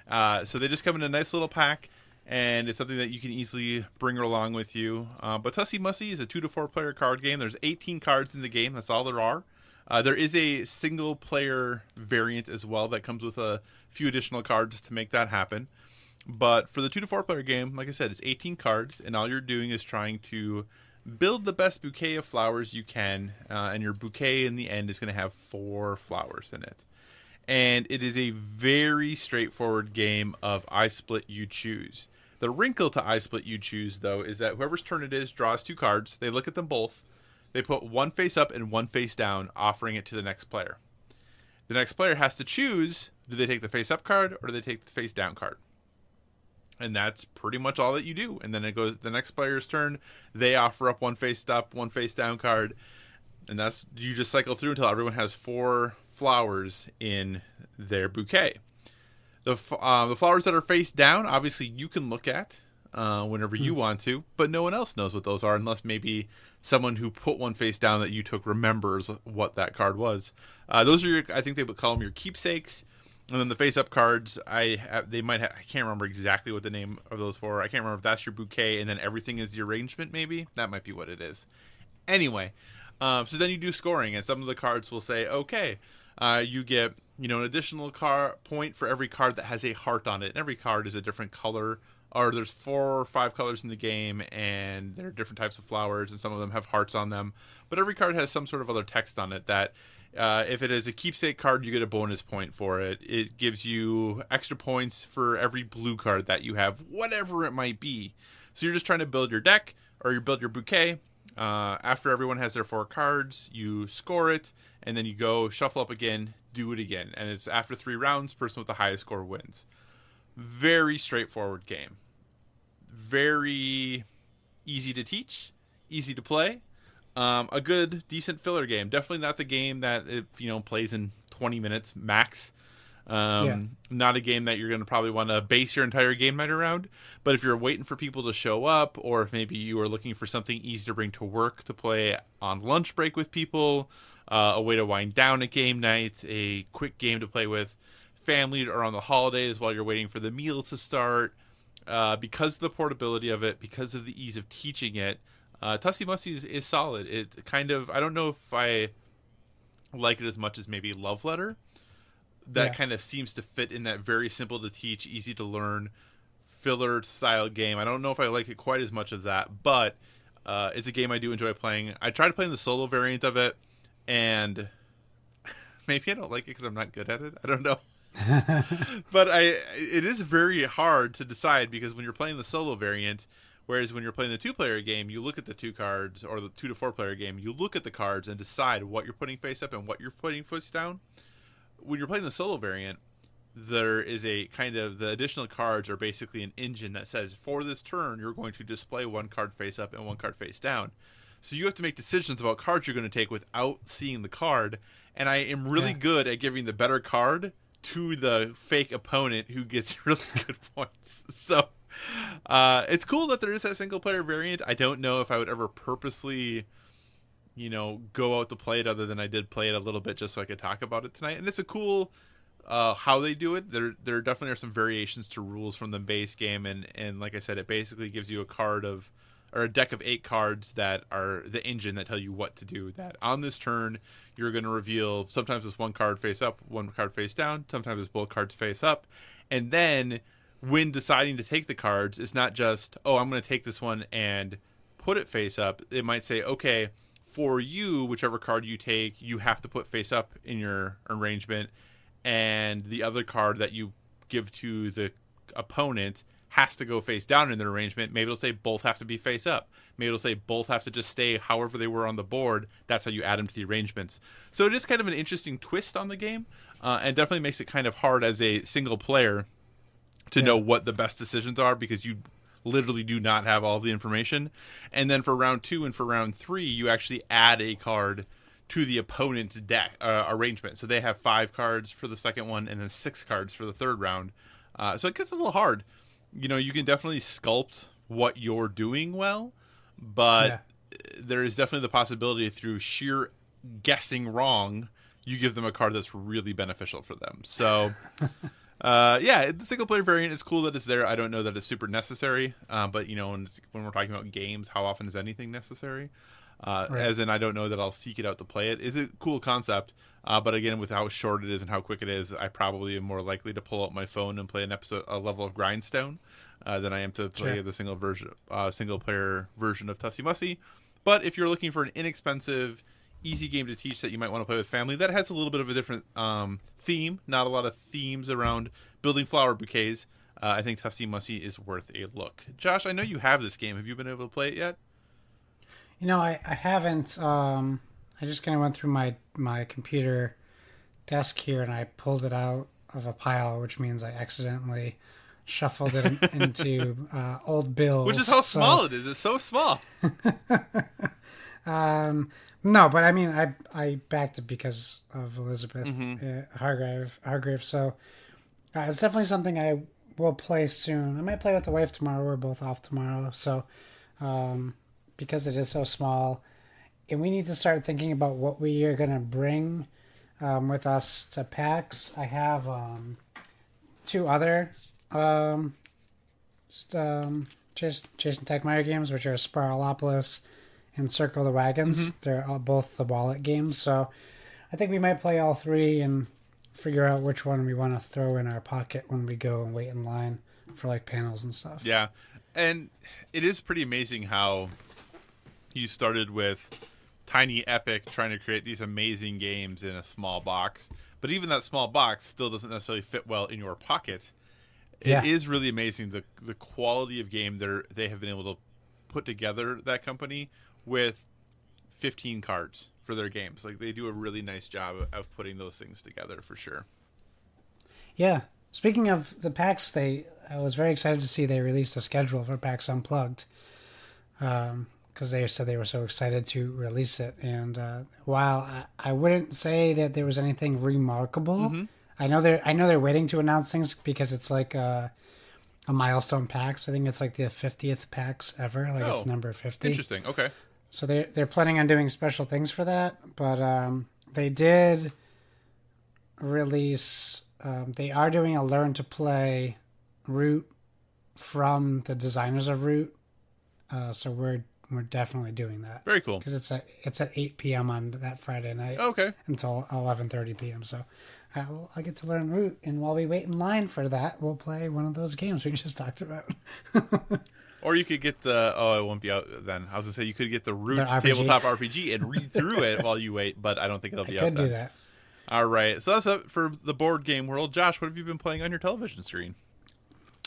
So they just come in a nice little pack, and it's something that you can easily bring along with you. But Tussie Mussie is a 2 to 4 player card game. There's 18 cards in the game. That's all there are. There is a single player variant as well that comes with a few additional cards to make that happen. But for the 2 to 4 player game, like I said, it's 18 cards, and all you're doing is trying to build the best bouquet of flowers you can, and your bouquet in the end is going to have 4 flowers in it. And it is a very straightforward game of I Split, You Choose. The wrinkle to I Split, You Choose, though, is that whoever's turn it is draws 2 cards. They look at them both. They put one face up and one face down, offering it to the next player. The next player has to choose, do they take the face up card or do they take the face down card? And that's pretty much all that you do. And then it goes the next player's turn. They offer up one face up, one face down card. And that's, you just cycle through until everyone has 4 flowers in their bouquet. The flowers that are face down, obviously you can look at whenever you want to, but no one else knows what those are unless maybe someone who put one face down that you took remembers what that card was. Those are I think they would call them your keepsakes. And then the face-up cards, I can't remember exactly what the name of those for. I can't remember if that's your bouquet, and then everything is the arrangement, maybe? That might be what it is. Anyway, so then you do scoring, and some of the cards will say, okay, you get an additional point for every card that has a heart on it. And every card is a different color, or there's 4 or 5 colors in the game, and there are different types of flowers, and some of them have hearts on them. But every card has some sort of other text on it that... if it is a keepsake card, you get a bonus point for it. It gives you extra points for every blue card that you have, whatever it might be. So you're just trying to build your deck, or you build your bouquet. After everyone has their 4 cards, you score it, and then you go shuffle up again, do it again. And it's after 3 rounds, person with the highest score wins. Very straightforward game. Very easy to teach, easy to play. A good, decent filler game. Definitely not the game that it plays in 20 minutes max. Yeah. Not a game that you're going to probably want to base your entire game night around. But if you're waiting for people to show up, or if maybe you are looking for something easy to bring to work to play on lunch break with people, a way to wind down a game night, a quick game to play with family or on the holidays while you're waiting for the meal to start, because of the portability of it, because of the ease of teaching it, Tussie Mussie is solid. It kind of, I don't know if I like it as much as maybe Love Letter. That kind of seems to fit in that very simple to teach, easy to learn, filler style game. I don't know if I like it quite as much as that, but it's a game I do enjoy playing. I tried playing the solo variant of it, and maybe I don't like it because I'm not good at it. I don't know. But it is very hard to decide, because when you're playing the solo variant, whereas when you're playing the 2-player game, you look at the 2 cards, or the 2 to 4-player game, you look at the cards and decide what you're putting face up and what you're putting face down. When you're playing the solo variant, there is a kind of, the additional cards are basically an engine that says, for this turn, you're going to display 1 card face up and 1 card face down. So you have to make decisions about cards you're going to take without seeing the card. And I am really good at giving the better card to the fake opponent who gets really good points. So it's cool that there is that single player variant. I don't know if I would ever purposely, go out to play it, other than I did play it a little bit just so I could talk about it tonight. And it's a cool how they do it. There definitely are some variations to rules from the base game, and like I said, it basically gives you a deck of 8 cards that are the engine that tell you what to do. That on this turn, you're going to reveal, sometimes it's 1 card face up, 1 card face down, sometimes it's both cards face up. And then when deciding to take the cards, it's not just, I'm going to take this one and put it face up. It might say, okay, for you, whichever card you take, you have to put face up in your arrangement, and the other card that you give to the opponent has to go face down in their arrangement. Maybe it'll say both have to be face up. Maybe it'll say both have to just stay however they were on the board. That's how you add them to the arrangements. So it is kind of an interesting twist on the game, and definitely makes it kind of hard as a single player to know what the best decisions are, because you literally do not have all the information. And then for round 2 and for round 3, you actually add a card to the opponent's deck arrangement. So they have 5 cards for the second one, and then 6 cards for the third round. So it gets a little hard. You can definitely sculpt what you're doing well, but there is definitely the possibility through sheer guessing wrong, you give them a card that's really beneficial for them. So, the single player variant is cool that it's there. I don't know that it's super necessary, but when we're talking about games, how often is anything necessary? As in, I don't know that I'll seek it out to play it. It's a cool concept, but again, with how short it is and how quick it is, I probably am more likely to pull out my phone and play a level of Grindstone than I am to play the single player version of Tussie Mussie. But if you're looking for an inexpensive, easy game to teach that you might want to play with family, that has a little bit of a different theme. Not a lot of themes around building flower bouquets. I think Tussie Mussie is worth a look. Josh, I know you have this game. Have you been able to play it yet? I haven't. I just kind of went through my computer desk here, and I pulled it out of a pile, which means I accidentally shuffled it into old bills. Which is how small it is. It's so small. No, but I mean, I backed it because of Elizabeth Hargrave. So it's definitely something I will play soon. I might play with the wife tomorrow. We're both off tomorrow, so because it is so small, and we need to start thinking about what we are going to bring with us to PAX. I have 2 other Jason Techmeyer games, which are Spiralopolis and Circle the Wagons. They're both the wallet games, so I think we might play all 3 and figure out which one we want to throw in our pocket when we go and wait in line for like panels and stuff. Yeah, and it is pretty amazing how you started with Tiny Epic trying to create these amazing games in a small box, but even that small box still doesn't necessarily fit well in your pocket. It is really amazing the quality of game they have been able to put together, that company, with 15 cards for their games. Like, they do a really nice job of putting those things together, for sure. Yeah. Speaking of the PAX, I was very excited to see they released a schedule for PAX Unplugged, because they said they were so excited to release it. And while I wouldn't say that there was anything remarkable I know they're waiting to announce things because it's like a milestone PAX. I think it's like the 50th PAX ever. Like it's number 50. Interesting. Okay. So they're planning on doing special things for that, but they did release. They are doing a learn to play route from the designers of Root. So we're definitely doing that. Very cool. Because it's at 8 p.m. on that Friday night. Okay. Until 11:30 p.m. So I get to learn Root, and while we wait in line for that, we'll play one of those games we just talked about. Or you could get the it won't be out then. I was gonna say you could get the Root RPG. tabletop RPG and read through it while you wait, but I don't think it'll be out then. Could do that. All right, so that's it for the board game world. Josh, what have you been playing on your television screen?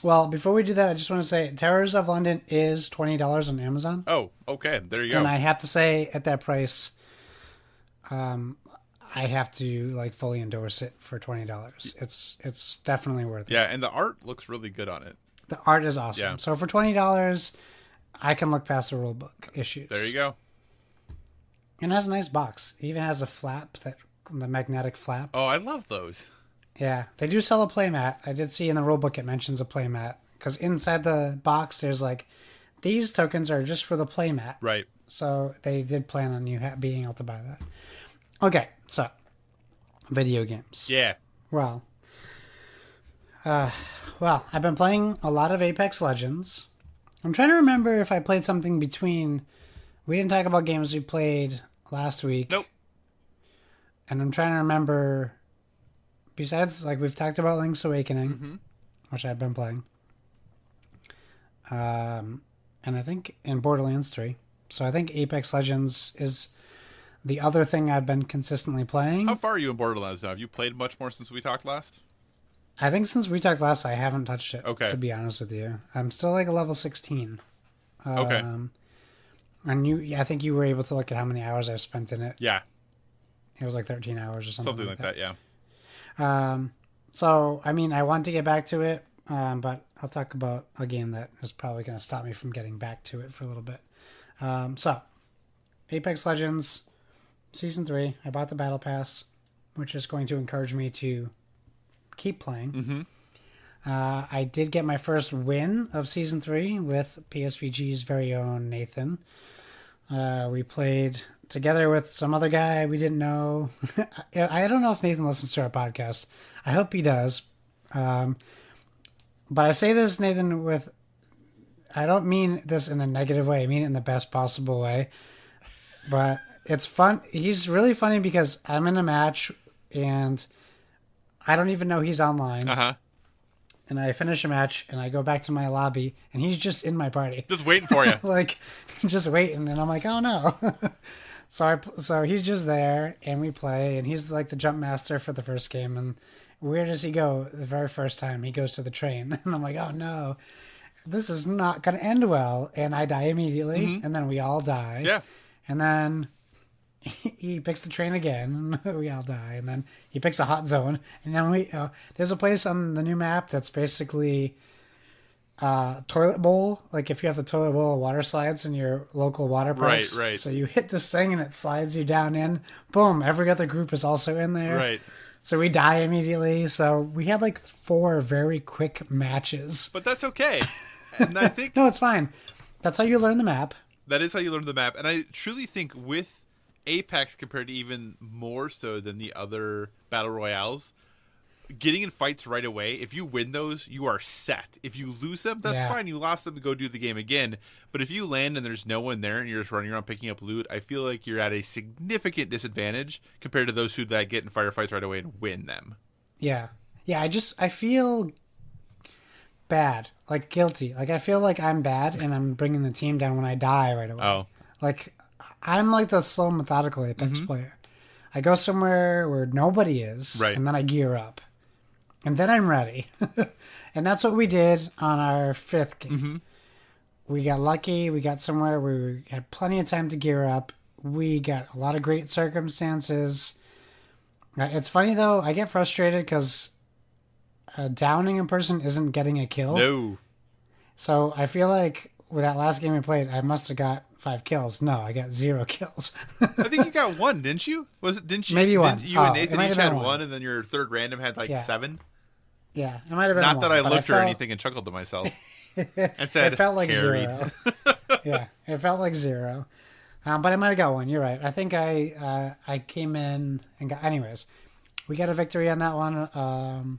Well, before we do that, I just want to say Terrors of London is $20 on Amazon. Oh, okay. There you go. And I have to say, at that price, I have to like fully endorse it for $20. It's definitely worth it. Yeah, and the art looks really good on it. The art is awesome. Yeah. So for $20, I can look past the rulebook issues. There you go. And it has a nice box. It even has a flap, the magnetic flap. Oh, I love those. Yeah, they do sell a playmat. I did see in the rulebook it mentions a playmat. Because inside the box, there's like, these tokens are just for the playmat. Right. So they did plan on you being able to buy that. Okay, so video games. Yeah. Well, I've been playing a lot of Apex Legends. I'm trying to remember if I played something between. We didn't talk about games we played last week. Nope. And I'm trying to remember. Besides, like we've talked about Link's Awakening, which I've been playing. And I think in Borderlands 3. So I think Apex Legends is the other thing I've been consistently playing. How far are you in Borderlands now? Have you played much more since we talked last? I think since we talked last, I haven't touched it. Okay. To be honest with you, I'm still like a level 16. Okay. And I think you were able to look at how many hours I've spent in it. Yeah. It was like 13 hours or something. Something like that, yeah. So, I mean, I want to get back to it, but I'll talk about a game that is probably going to stop me from getting back to it for a little bit. So, Apex Legends Season 3, I bought the Battle Pass, which is going to encourage me to keep playing. I did get my first win of Season 3 with PSVG's very own Nathan. We played together with some other guy we didn't know. I don't know if Nathan listens to our podcast. I hope he does. But I say this, Nathan, I don't mean this in a negative way. I mean it in the best possible way. But it's fun. He's really funny because I'm in a match and I don't even know he's online. And I finish a match and I go back to my lobby and he's just in my party. Just waiting for you. Like, just waiting. And I'm like, oh no. So he's just there and we play and he's like the jump master for the first game. And where does he go the very first time? He goes to the train. And I'm like, oh no, this is not going to end well. And I die immediately. And then we all die. Yeah. And then he picks the train again. We all die. And then he picks a hot zone. And then there's a place on the new map that's basically toilet bowl. Like if you have the toilet bowl, water slides in your local water parks. Right. So you hit this thing and it slides you down in. Boom. Every other group is also in there. Right. So we die immediately. So we had like 4 very quick matches. But that's okay. And I think No, it's fine. That's how you learn the map. that is how you learn the map. And I truly think with Apex compared to even more so than the other battle royales, getting in fights right away, if you win those, you are set. If you lose them, that's fine. You lost them, go do the game again. But if you land and there's no one there and you're just running around picking up loot, I feel like you're at a significant disadvantage compared to those who that get in firefights right away and win them. Yeah. I feel bad, like guilty. Like I feel like I'm bad and I'm bringing the team down when I die right away. Oh. Like I'm like the slow, methodical Apex player. I go somewhere where nobody is, right, and then I gear up. And then I'm ready. And that's what we did on our 5th game. We got lucky. We got somewhere where we had plenty of time to gear up. We got a lot of great circumstances. It's funny, though. I get frustrated because downing a person isn't getting a kill. No. So I feel like with that last game we played, I must have got 5 kills. No, I got 0 kills. I think you got 1, didn't you? Was it? Didn't you? Maybe 1. You and It Nathan might each have had been 1, one. and then your third random had like 7. Yeah, it might have been Not 1, that I but looked or felt- anything and chuckled to myself and said, it felt like carried. 0. Yeah, it felt like 0. But I might have got 1. You're right. I think I came in and got. Anyways, we got a victory on that one.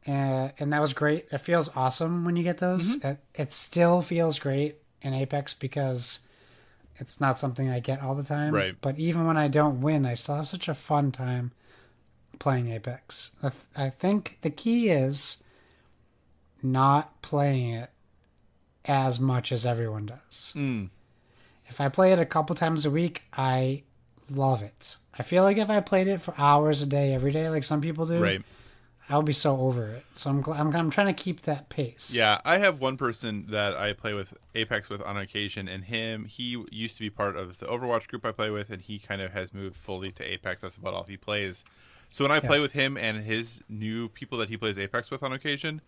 And that was great. It feels awesome when you get those. It still feels great in Apex because it's not something I get all the time. Right. But even when I don't win, I still have such a fun time playing Apex. I think the key is not playing it as much as everyone does. If I play it a couple times a week, I love it. I feel like if I played it for hours a day, every day, like some people do, Right. I would be so over it. So I'm trying to keep that pace. Yeah, I have one person that I play with Apex with on occasion, and he used to be part of the Overwatch group I play with, and he kind of has moved fully to Apex. That's about all he plays. So when I play with him and his new people that he plays Apex with on occasion,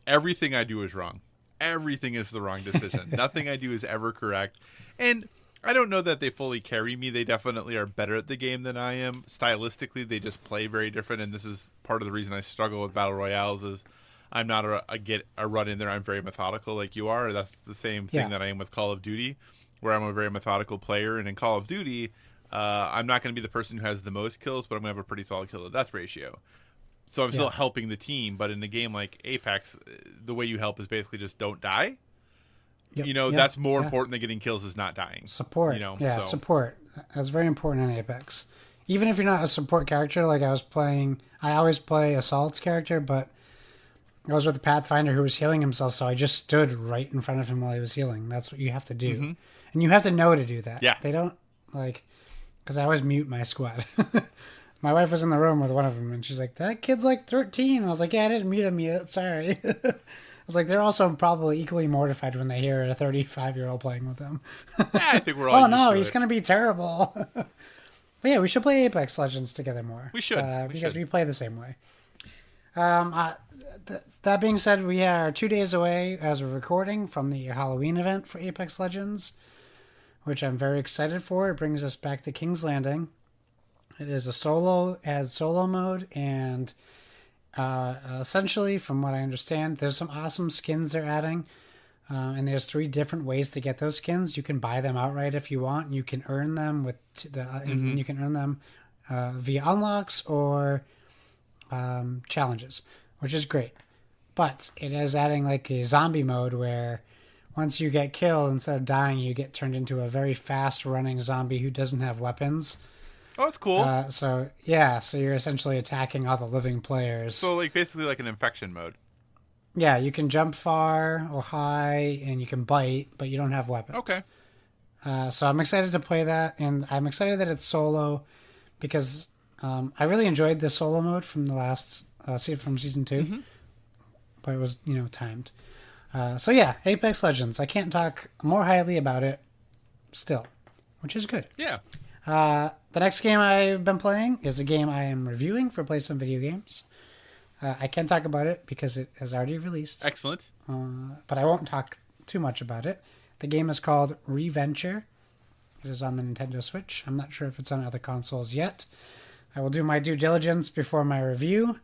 everything I do is wrong. Everything is the wrong decision. Nothing I do is ever correct. And I don't know that they fully carry me. They definitely are better at the game than I am. Stylistically, they just play very different, and this is part of the reason I struggle with Battle Royales is I'm not a run in there. I'm very methodical like you are. That's the same thing that I am with Call of Duty, where I'm a very methodical player. And in Call of Duty, I'm not going to be the person who has the most kills, but I'm going to have a pretty solid kill-to-death ratio. So I'm still helping the team, but in a game like Apex, the way you help is basically just don't die. Yep. That's more important than getting kills is not dying. Support. Support. That's very important in Apex. Even if you're not a support character, like I always play Assault's character, but I was with a Pathfinder who was healing himself, so I just stood right in front of him while he was healing. That's what you have to do. And you have to know to do that. Yeah. They don't, because I always mute my squad. My wife was in the room with one of them, and she's like, that kid's like 13. I was like, yeah, I didn't mute him yet. Sorry. I was like, they're also probably equally mortified when they hear a 35-year-old playing with them. I think we're all used to he's going to be terrible. But yeah, we should play Apex Legends together more. We should. Because we play the same way. That being said, we are 2 days away as we're recording from the Halloween event for Apex Legends, which I'm very excited for. It brings us back to King's Landing. It is solo mode, and essentially, from what I understand, there's some awesome skins they're adding, and there's 3 different ways to get those skins. You can buy them outright if you want. You can earn them and you can earn them via unlocks or challenges, which is great. But it is adding like a zombie mode where once you get killed, instead of dying, you get turned into a very fast-running zombie who doesn't have weapons. Oh, that's cool. So you're essentially attacking all the living players. So basically like an infection mode. Yeah, you can jump far or high, and you can bite, but you don't have weapons. Okay. So I'm excited to play that, and I'm excited that it's solo because I really enjoyed the solo mode from the last from season 2, but it was timed. So yeah, Apex Legends. I can't talk more highly about it still, which is good. Yeah. The next game I've been playing is a game I am reviewing for Play Some Video Games. I can't talk about it because it has already released. Excellent. But I won't talk too much about it. The game is called Reventure. It is on the Nintendo Switch. I'm not sure if it's on other consoles yet. I will do my due diligence before my review.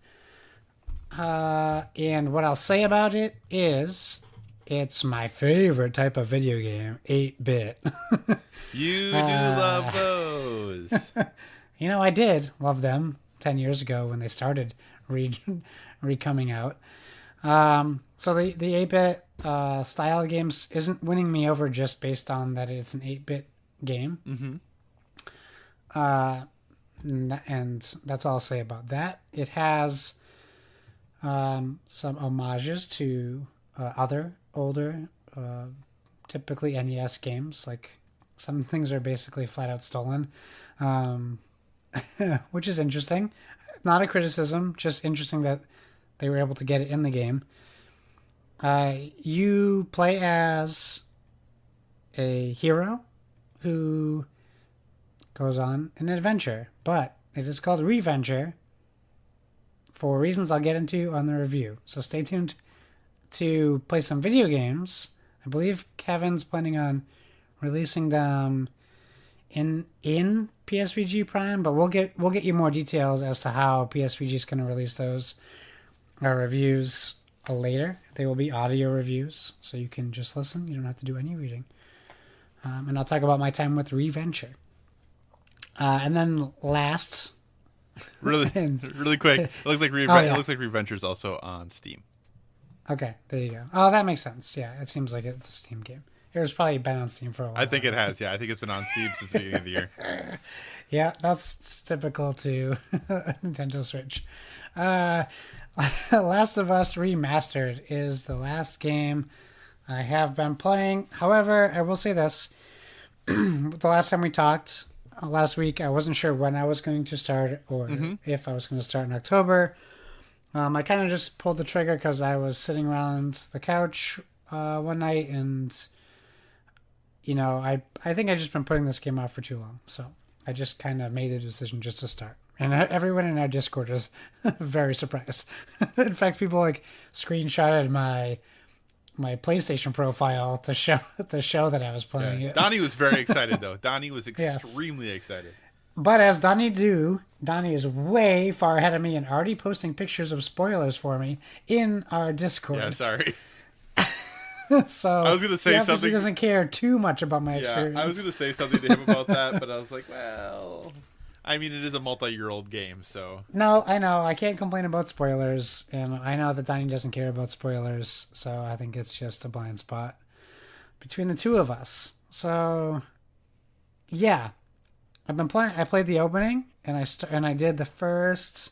And what I'll say about it is it's my favorite type of video game, 8-bit. You do love those. I did love them 10 years ago when they started re-coming out. So the 8-bit style of games isn't winning me over just based on that it's an 8-bit game. And that's all I'll say about that. It has some homages to other older, typically NES games. Like some things are basically flat out stolen, which is interesting. Not a criticism, just interesting that they were able to get it in the game. You play as a hero who goes on an adventure, but it is called Reventure for reasons I'll get into on the review. So stay tuned to play some video games. I believe Kevin's planning on releasing them in PSVG Prime, but we'll get you more details as to how PSVG is going to release those reviews later. They will be audio reviews, so you can just listen. You don't have to do any reading. And I'll talk about my time with Reventure. And then last, really quick, it looks like it looks like Reventure's also on Steam. Okay, there you go. Oh, that makes sense. Yeah, it seems like it's a Steam game. It was probably been on Steam for a while. I think it has. Yeah, I think it's been on Steam since the beginning of the year. Yeah, that's typical to Nintendo Switch. Last of Us Remastered is the last game I have been playing. However, I will say this. The last time we talked, last week, I wasn't sure when I was going to start or if I was going to start in October. I kind of just pulled the trigger because I was sitting around the couch one night and, you know, I think I've just been putting this game off for too long. So I just kind of made the decision just to start. And everyone in our Discord is very surprised. In fact, people like screenshotted my PlayStation profile to show that I was playing it. Donnie was very excited, though. Donnie was extremely excited. But as Donnie is way far ahead of me and already posting pictures of spoilers for me in our Discord. Yeah, sorry. So I was going to say something. He doesn't care too much about my experience. I was going to say something to him about that, but I was like, well, I mean, it is a multi-year-old game, so. No, I know. I can't complain about spoilers, and I know that Donnie doesn't care about spoilers, so I think it's just a blind spot between the two of us. So, yeah. I've been playing. I played the opening, and I did the first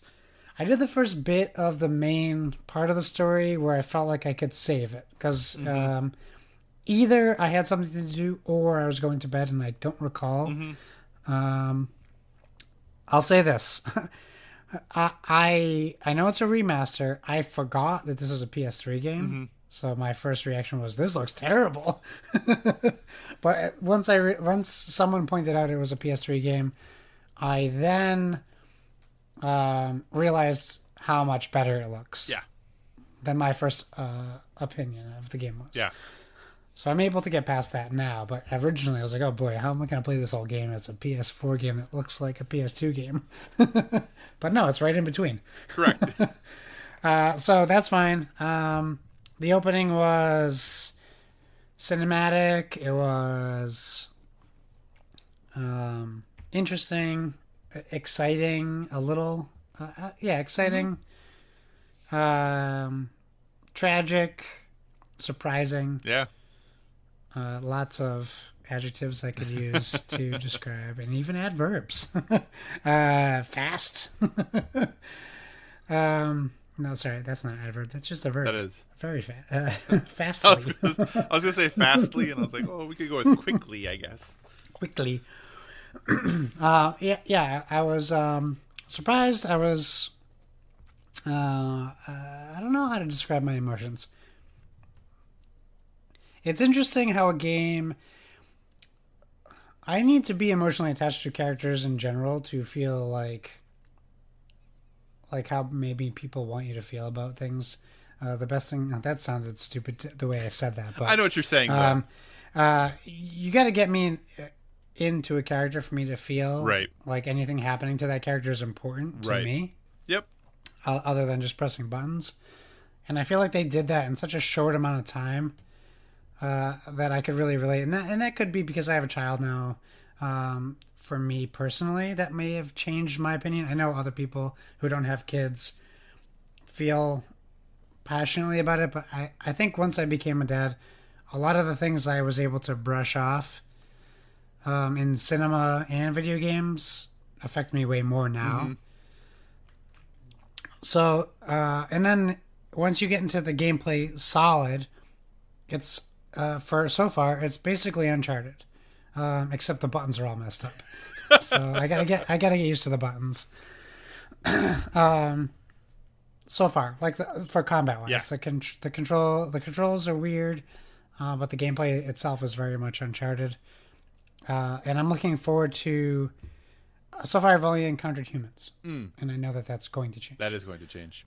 bit of the main part of the story where I felt like I could save it because either I had something to do or I was going to bed, and I don't recall. I'll say this: I know it's a remaster. I forgot that this was a PS3 game, so my first reaction was, "This looks terrible." But once someone pointed out it was a PS3 game, I then realized how much better it looks. Yeah. Than my first opinion of the game was. Yeah. So I'm able to get past that now, but originally I was like, oh boy, how am I going to play this whole game? It's a PS4 game that looks like a PS2 game. But no, it's right in between. Correct. So that's fine. The opening was cinematic. It was interesting, exciting, a little. Exciting. Tragic, surprising. Yeah. Lots of adjectives I could use to describe, and even adverbs. Fast. No, sorry, that's not an adverb. That's just a verb. That is. Very fast. Fastly. I was going to say fastly, and I was like, oh, we could go with quickly, I guess. Quickly. Yeah, I was surprised. I was... I don't know how to describe my emotions. It's interesting how a game... I need to be emotionally attached to characters in general to feel like how maybe people want you to feel about things. The best thing... that sounded stupid the way I said that, but... I know what you're saying, you got to get me into a character for me to feel right. like anything happening to that character is important to me. Yep. Other than just pressing buttons. And I feel like they did that in such a short amount of time that I could really relate. And that could be because I have a child now. For me personally, that may have changed my opinion. I know other people who don't have kids feel passionately about it, but I think once I became a dad, a lot of the things I was able to brush off in cinema and video games affect me way more now. So, and then once you get into the gameplay solid, it's, so far, it's basically Uncharted. Except the buttons are all messed up. So I gotta get used to the buttons. So far, like for combat wise, the controls are weird, but the gameplay itself is very much Uncharted. And I'm looking forward to. So far, I've only encountered humans, and I know that that's going to change. That is going to change.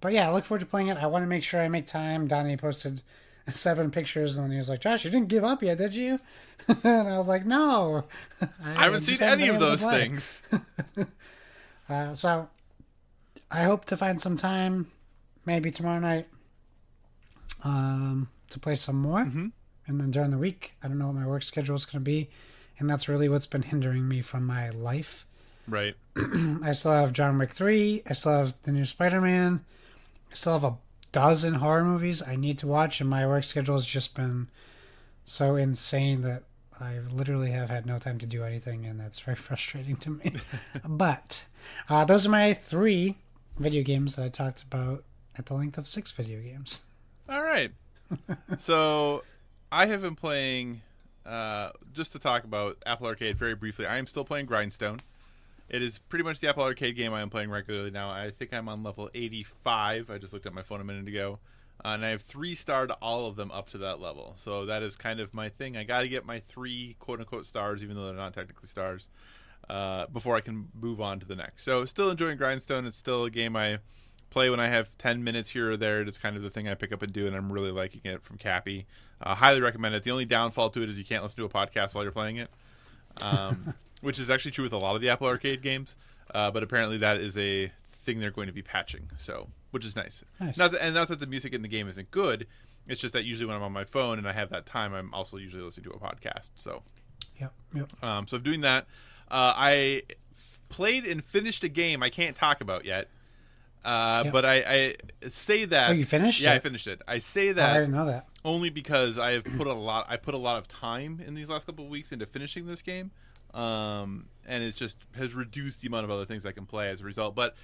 But yeah, I look forward to playing it. I want to make sure I make time. Donnie posted 7 pictures, and he was like, "Josh, you didn't give up yet, did you?" And I was like, "No, I haven't seen any of those things." So I hope to find some time, maybe tomorrow night, to play some more. Mm-hmm. And then during the week, I don't know what my work schedule is going to be. And that's really what's been hindering me from my life. Right. I still have John Wick 3. I still have the new Spider-Man. I still have a dozen horror movies I need to watch. And my work schedule has just been so insane that I literally have had no time to do anything. And that's very frustrating to me. But those are my 3 video games that I talked about at the length of 6 video games. All right. So I have been playing, just to talk about Apple Arcade very briefly, I am still playing Grindstone. It is pretty much the Apple Arcade game I am playing regularly now. I think I'm on level 85. I just looked at my phone a minute ago. And I have 3-starred all of them up to that level. So that is kind of my thing. I got to get my 3 quote-unquote stars, even though they're not technically stars, before I can move on to the next. So still enjoying Grindstone. It's still a game I play when I have 10 minutes here or there. It's kind of the thing I pick up and do, and I'm really liking it from Cappy. Highly recommend it. The only downfall to it is you can't listen to a podcast while you're playing it, which is actually true with a lot of the Apple Arcade games, but apparently that is a thing they're going to be patching, so which is nice. Not that the music in the game isn't good, it's just that usually when I'm on my phone and I have that time, I'm also usually listening to a podcast. So Yep. So I'm doing that. I played and finished a game I can't talk about yet. But I say that. Oh, you finished it? Yeah, I finished it. I say that. I didn't know that. Only because I put a lot of time in these last couple of weeks into finishing this game, and it just has reduced the amount of other things I can play as a result. But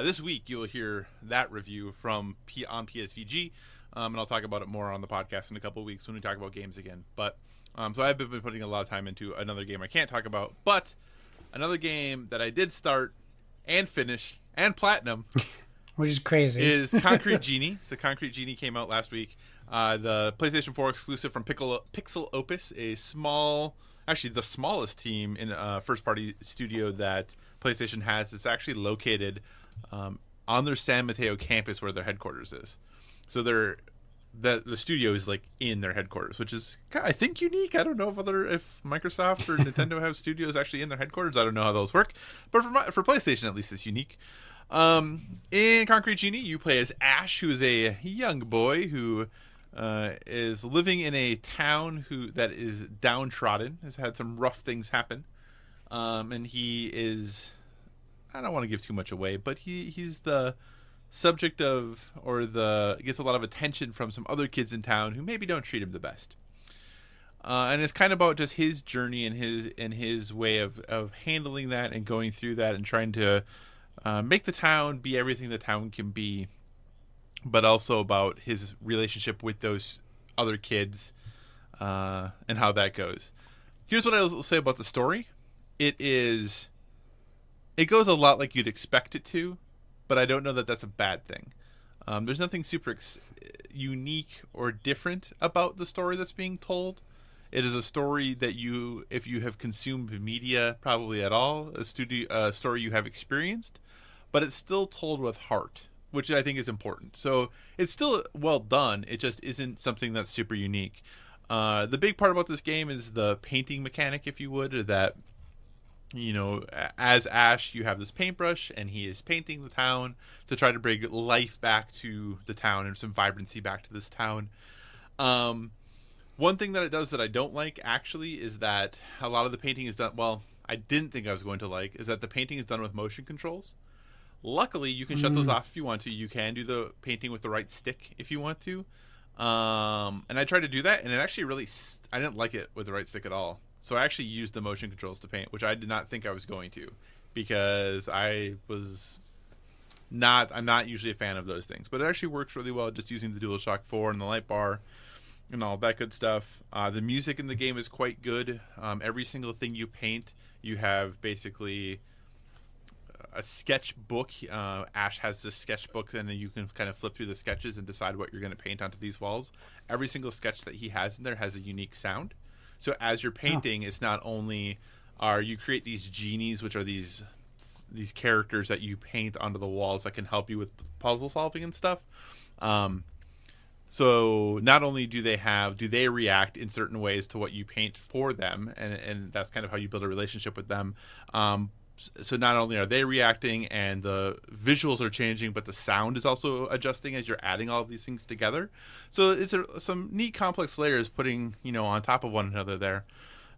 this week you will hear that review from on PSVG, and I'll talk about it more on the podcast in a couple of weeks when we talk about games again. But so I've been putting a lot of time into another game I can't talk about, but another game that I did start and finish and platinum. Which is crazy. Is Concrete Genie. So Concrete Genie came out last week. The PlayStation 4 exclusive from Pixel Opus, the smallest team in a first-party studio that PlayStation has. It's actually located on their San Mateo campus where their headquarters is. So the studio is like in their headquarters, which is, I think, unique. I don't know if Microsoft or Nintendo have studios actually in their headquarters. I don't know how those work, but for PlayStation at least, it's unique. In Concrete Genie, you play as Ash, who is a young boy who is living in a town that is downtrodden, has had some rough things happen, and he is, I don't want to give too much away, but he's the subject of, gets a lot of attention from some other kids in town who maybe don't treat him the best. And it's kind of about just his journey and his way of handling that and going through that and trying to make the town be everything the town can be, but also about his relationship with those other kids and how that goes. Here's what I will say about the story. It goes a lot like you'd expect it to, but I don't know that that's a bad thing. There's nothing super unique or different about the story that's being told. It is a story that if you have consumed media probably at all, a story you have experienced, but it's still told with heart, which I think is important. So it's still well done. It just isn't something that's super unique. The big part about this game is the painting mechanic, if you would, that, as Ash, you have this paintbrush, and he is painting the town to try to bring life back to the town and some vibrancy back to this town. One thing that it does that I don't like, actually, is that a lot of the painting is done, well, I didn't think I was going to like, is that the painting is done with motion controls. Luckily, you can shut those off if you want to. You can do the painting with the right stick if you want to. And I tried to do that, and it actually I didn't like it with the right stick at all. So I actually used the motion controls to paint, which I did not think I was going to, because I'm not usually a fan of those things. But it actually works really well just using the DualShock 4 and the light bar and all that good stuff. The music in the game is quite good. Every single thing you paint, you have basically a sketchbook. Ash has this sketchbook, and then you can kind of flip through the sketches and decide what you're going to paint onto these walls. Every single sketch that he has in there has a unique sound. So as you're painting, it's not only you create these genies, which are these characters that you paint onto the walls that can help you with puzzle solving and stuff. So not only do they react in certain ways to what you paint for them, and that's kind of how you build a relationship with them. So not only are they reacting and the visuals are changing, but the sound is also adjusting as you're adding all of these things together. So it's some neat complex layers putting, on top of one another there.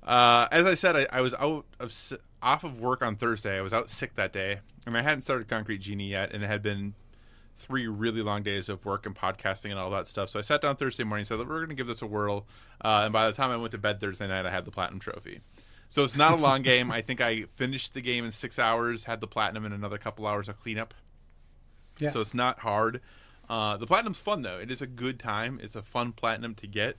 As I said, I was off of work on Thursday. I was out sick that day, and I hadn't started Concrete Genie yet, and it had been 3 really long days of work and podcasting and all that stuff. So I sat down Thursday morning and said, we're going to give this a whirl. And by the time I went to bed Thursday night, I had the Platinum Trophy. So it's not a long game. I think I finished the game in 6 hours, had the Platinum in another couple hours of cleanup. Yeah. So it's not hard. The Platinum's fun, though. It is a good time. It's a fun Platinum to get.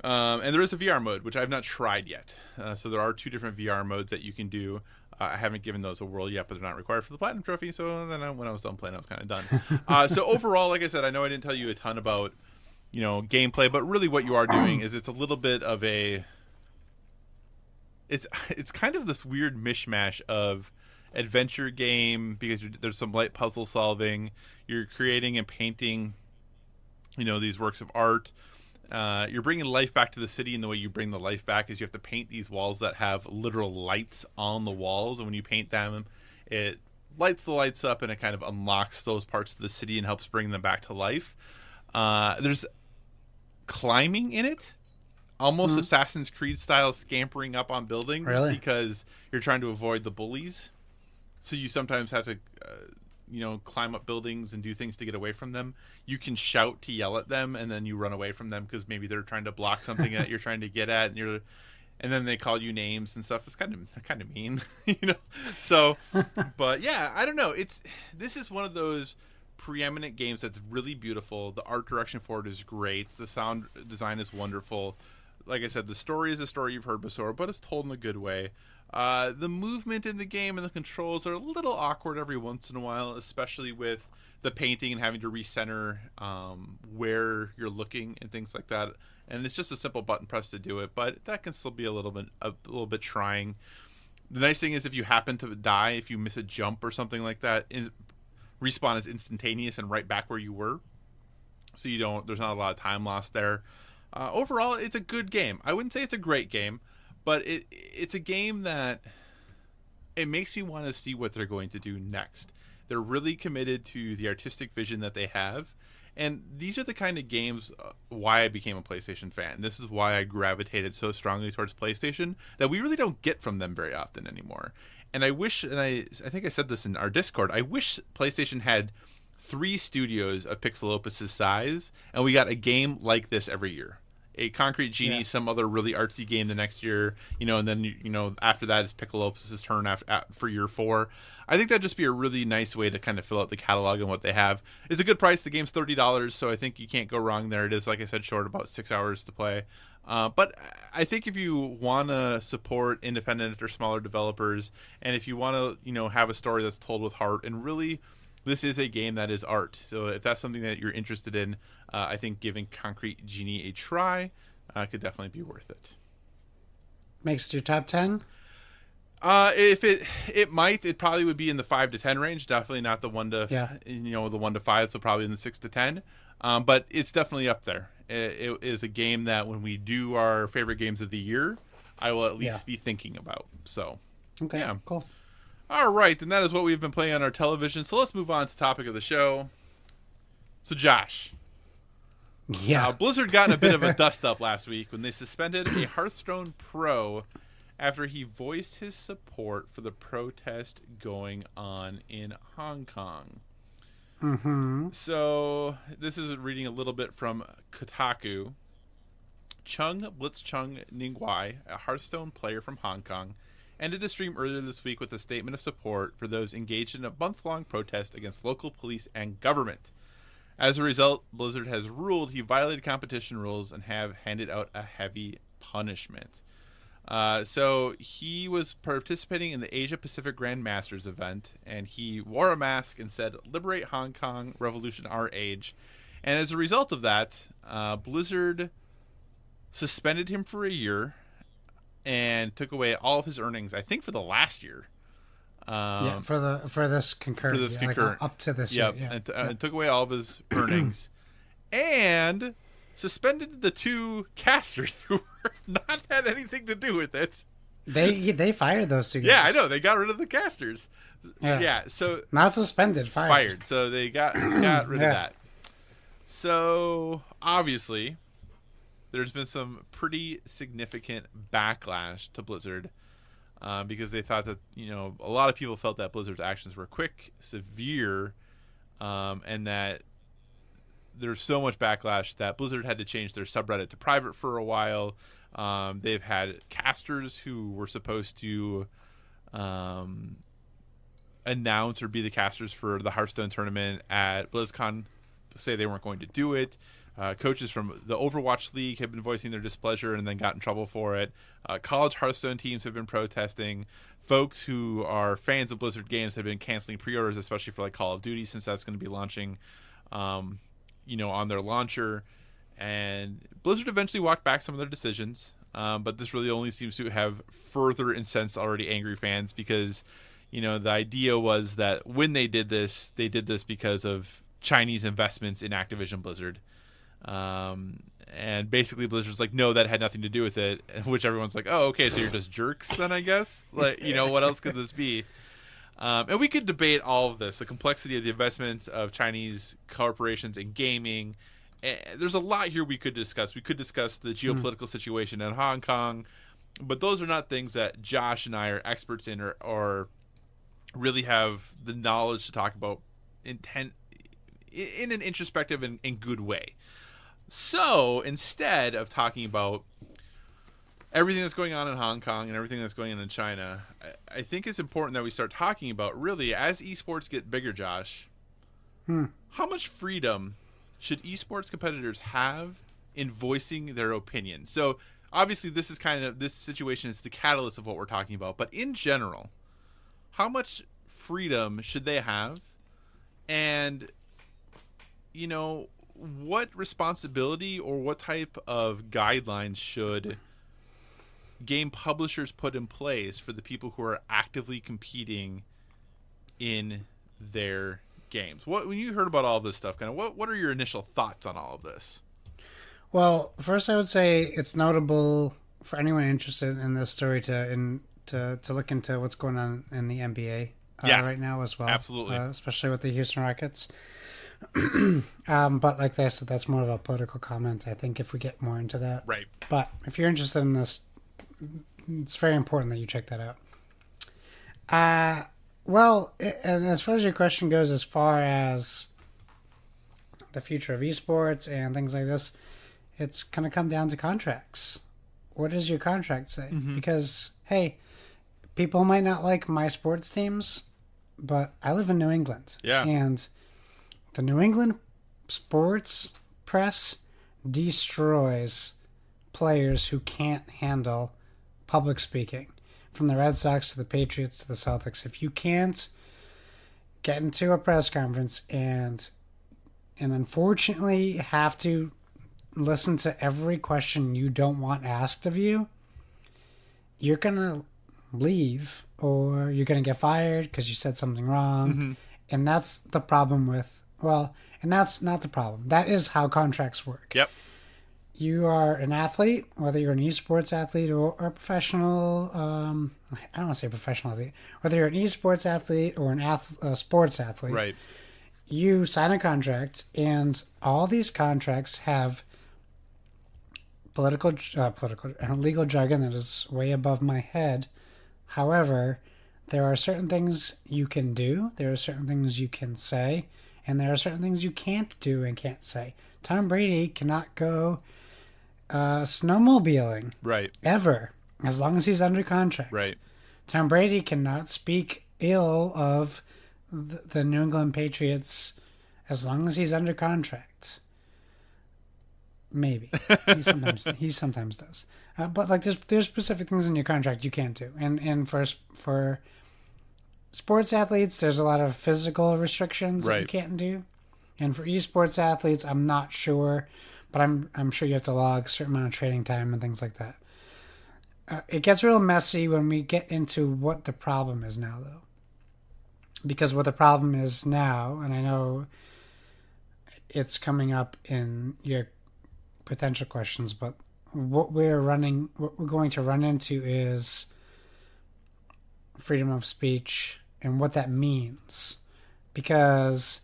And there is a VR mode, which I've not tried yet. So there are 2 different VR modes that you can do. I haven't given those a whirl yet, but they're not required for the Platinum Trophy. So then when I was done playing, I was kind of done. So overall, like I said, I know I didn't tell you a ton about, gameplay, but really what you are doing is it's a little bit of it's kind of this weird mishmash of adventure game, because there's some light puzzle solving. You're creating and painting, these works of art. You're bringing life back to the city, and the way you bring the life back is you have to paint these walls that have literal lights on the walls, and when you paint them, it lights the lights up, and it kind of unlocks those parts of the city and helps bring them back to life. There's climbing in it, almost Assassin's Creed style, scampering up on buildings, because you're trying to avoid the bullies. So you sometimes have to climb up buildings and do things to get away from them. You can shout to yell at them, and then you run away from them because maybe they're trying to block something that you're trying to get at, and then they call you names and stuff. It's kind of mean, So, but yeah, I don't know. This is one of those preeminent games that's really beautiful. The art direction for it is great. The sound design is wonderful. Like I said, the story is a story you've heard before, but it's told in a good way. The movement in the game and the controls are a little awkward every once in a while, especially with the painting and having to recenter where you're looking and things like that. And it's just a simple button press to do it, but that can still be a little bit trying. The nice thing is, if you happen to die, if you miss a jump or something like that, respawn is instantaneous and right back where you were. So there's not a lot of time lost there. Overall, it's a good game. I wouldn't say it's a great game, but it's a game that it makes me want to see what they're going to do next. They're really committed to the artistic vision that they have. And these are the kind of games why I became a PlayStation fan. This is why I gravitated so strongly towards PlayStation, that we really don't get from them very often anymore. And I wish, and I think I said this in our Discord, I wish PlayStation had 3 studios of Pixel Opus's size, and we got a game like this every year. A Concrete Genie, some other really artsy game the next year, and then, after that is Pixel Opus's turn for year 4. I think that'd just be a really nice way to kind of fill out the catalog and what they have. It's a good price. The game's $30, so I think you can't go wrong there. It is, like I said, short, about 6 hours to play. But I think if you want to support independent or smaller developers, and if you want to, have a story that's told with heart, and really, this is a game that is art. So if that's something that you're interested in, I think giving Concrete Genie a try could definitely be worth it. Makes it your top 10? If it might, it probably would be in the 5 to 10 range. Definitely not the 1 to the 1 to 5. So probably in the 6 to 10. But it's definitely up there. It is a game that when we do our favorite games of the year, I will at least be thinking about. So okay, cool. All right, and that is what we've been playing on our television. So let's move on to the topic of the show. So Josh, Blizzard got in a bit of a dust up last week when they suspended a Hearthstone pro after he voiced his support for the protest going on in Hong Kong. Mm-hmm. So this is reading a little bit from Kotaku. Chung Blitzchung Ningwai, a Hearthstone player from Hong Kong, ended a stream earlier this week with a statement of support for those engaged in a month-long protest against local police and government. As a result, Blizzard has ruled he violated competition rules and have handed out a heavy punishment. So he was participating in the Asia Pacific Grand Masters event, and he wore a mask and said, "Liberate Hong Kong, Revolution Our Age." And as a result of that, Blizzard suspended him for a year and took away all of his earnings, I think, for the last year. For this concurrent. For this concurrent. Like up to this year. Yeah. And took away all of his earnings. and suspended the 2 casters who were not had anything to do with it. They fired those 2 guys. Yeah, I know. They got rid of the casters. Yeah, so not suspended, fired. So they got rid of that. So obviously, there's been some pretty significant backlash to Blizzard because they thought that a lot of people felt that Blizzard's actions were quick, severe, and that there's so much backlash that Blizzard had to change their subreddit to private for a while. They've had casters who were supposed to announce or be the casters for the Hearthstone tournament at BlizzCon say they weren't going to do it. Coaches from the Overwatch League have been voicing their displeasure and then got in trouble for it. College Hearthstone teams have been protesting. Folks who are fans of Blizzard games have been canceling pre-orders, especially for like Call of Duty, since that's going to be launching on their launcher. And Blizzard eventually walked back some of their decisions, but this really only seems to have further incensed already angry fans because, the idea was that when they did this because of Chinese investments in Activision Blizzard. And basically Blizzard's like, no, that had nothing to do with it, which everyone's like, oh, okay, so you're just jerks then, I guess? Like, what else could this be? And we could debate all of this, the complexity of the investment of Chinese corporations in gaming. There's a lot here we could discuss. We could discuss the geopolitical situation in Hong Kong, but those are not things that Josh and I are experts in or really have the knowledge to talk about in an introspective and good way. So instead of talking about everything that's going on in Hong Kong and everything that's going on in China, I think it's important that we start talking about, really, as esports get bigger, Josh, how much freedom should esports competitors have in voicing their opinion? So obviously this situation is the catalyst of what we're talking about, but in general, how much freedom should they have? And what responsibility or what type of guidelines should game publishers put in place for the people who are actively competing in their games? When you heard about all this stuff, what are your initial thoughts on all of this? Well, first I would say it's notable for anyone interested in this story to look into what's going on in the NBA right now as well. Absolutely. Especially with the Houston Rockets. But like I said, that's more of a political comment, I think, if we get more into that. Right. But if you're interested in this, it's very important that you check that out. And as far as your question goes, as far as the future of esports and things like this, it's going to come down to contracts. What does your contract say? Mm-hmm. Because, hey, people might not like my sports teams, but I live in New England. Yeah. And the New England sports press destroys players who can't handle public speaking. From the Red Sox to the Patriots to the Celtics. If you can't get into a press conference and unfortunately have to listen to every question you don't want asked of you, you're going to leave or you're going to get fired because you said something wrong. Mm-hmm. And that's the problem and that's not the problem. That is how contracts work. Yep. You are an athlete, whether you're an esports athlete or a professional, I don't want to say professional athlete, whether you're an esports athlete or a sports athlete, right? You sign a contract, and all these contracts have political and legal jargon that is way above my head. However, there are certain things you can do, there are certain things you can say, and there are certain things you can't do and can't say. Tom Brady cannot go snowmobiling, right? Ever, as long as he's under contract, right? Tom Brady cannot speak ill of the New England Patriots as long as he's under contract. Maybe he sometimes does, but like there's specific things in your contract you can't do, and for sports athletes there's a lot of physical restrictions that you can't do, and for esports athletes I'm not sure. But I'm sure you have to log a certain amount of training time and things like that. It gets real messy when we get into what the problem is now, though. Because what the problem is now, and I know it's coming up in your potential questions, but what we're going to run into is freedom of speech and what that means. Because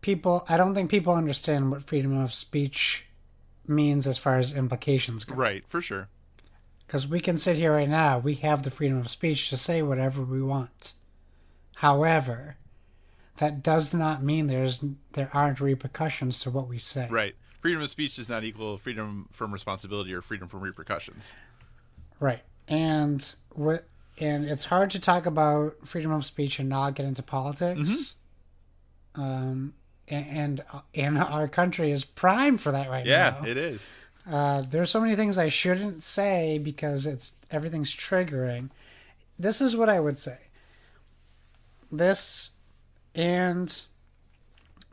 I don't think people understand what freedom of speech means as far as implications go. Right, for sure. Because we can sit here right now, we have the freedom of speech to say whatever we want. However, that does not mean there aren't repercussions to what we say. Right. Freedom of speech does not equal freedom from responsibility or freedom from repercussions. Right. And it's hard to talk about freedom of speech and not get into politics. And our country is primed for that right now. Yeah, it is. There's so many things I shouldn't say because everything's triggering. This is what I would say. This and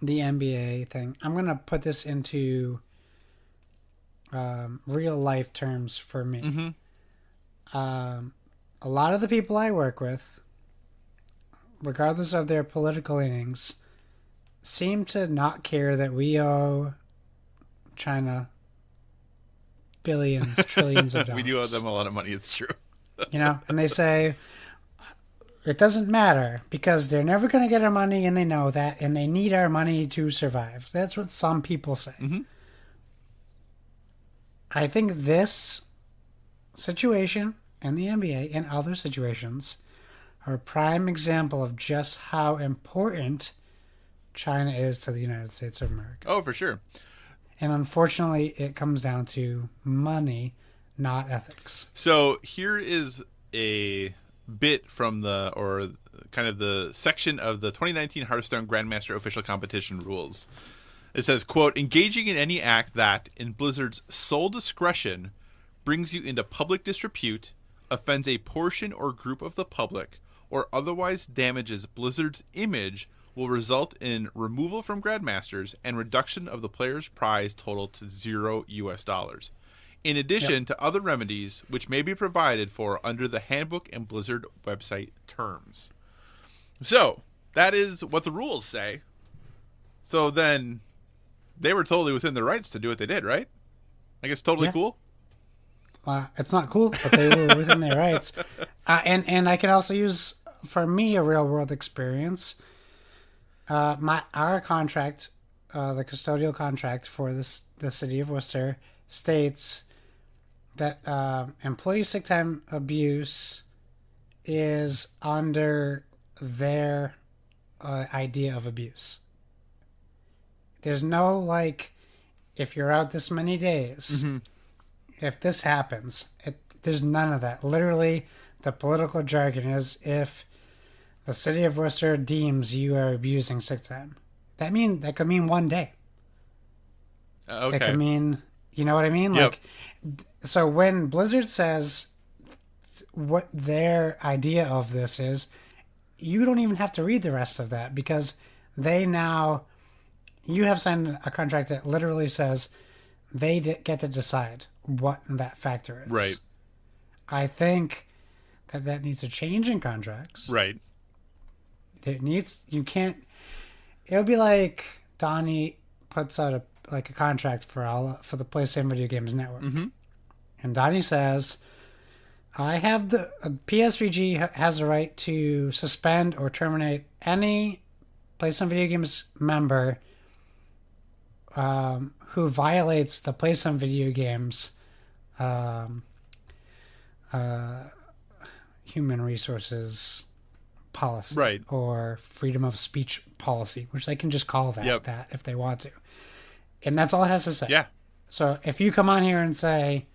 the NBA thing. I'm going to put this into real life terms for me. A lot of the people I work with, regardless of their political leanings, seem to not care that we owe China billions, trillions of dollars. We do owe them a lot of money, it's true. And they say, it doesn't matter because they're never going to get our money and they know that and they need our money to survive. That's what some people say. I think this situation and the NBA and other situations are a prime example of just how important China is to the United States of America. Oh, for sure. And unfortunately, it comes down to money, not ethics. So here is a bit from the section of the 2019 Hearthstone Grandmaster official competition rules. It says, quote, engaging in any act that, in Blizzard's sole discretion, brings you into public disrepute, offends a portion or group of the public, or otherwise damages Blizzard's image will result in removal from Grandmasters and reduction of the player's prize total to $0, in addition to other remedies which may be provided for under the handbook and Blizzard website terms. So, that is what the rules say. So then, they were totally within their rights to do what they did, right? I guess totally cool? It's not cool, but they were within their rights. And I can also use, for me, a real-world experience. Our contract, the custodial contract for the city of Worcester, states that employee sick time abuse is under their idea of abuse. There's no, if you're out this many days, if this happens, there's none of that. Literally, the political jargon is if the city of Worcester deems you are abusing sick time. That could mean 1 day. Okay. It could mean, you know what I mean? Yep. So when Blizzard says what their idea of this is, you don't even have to read the rest of that because you have signed a contract that literally says they get to decide what that factor is. Right. I think that needs a change in contracts. Right. It'll be like Donnie puts out a contract for the PlayStation Video Games Network. And Donnie says, PSVG has the right to suspend or terminate any PlayStation Video Games member who violates the PlayStation Video Games human resources policy, right, or freedom of speech policy, which they can just call that if they want to. And that's all it has to say. Yeah. So if you come on here and say,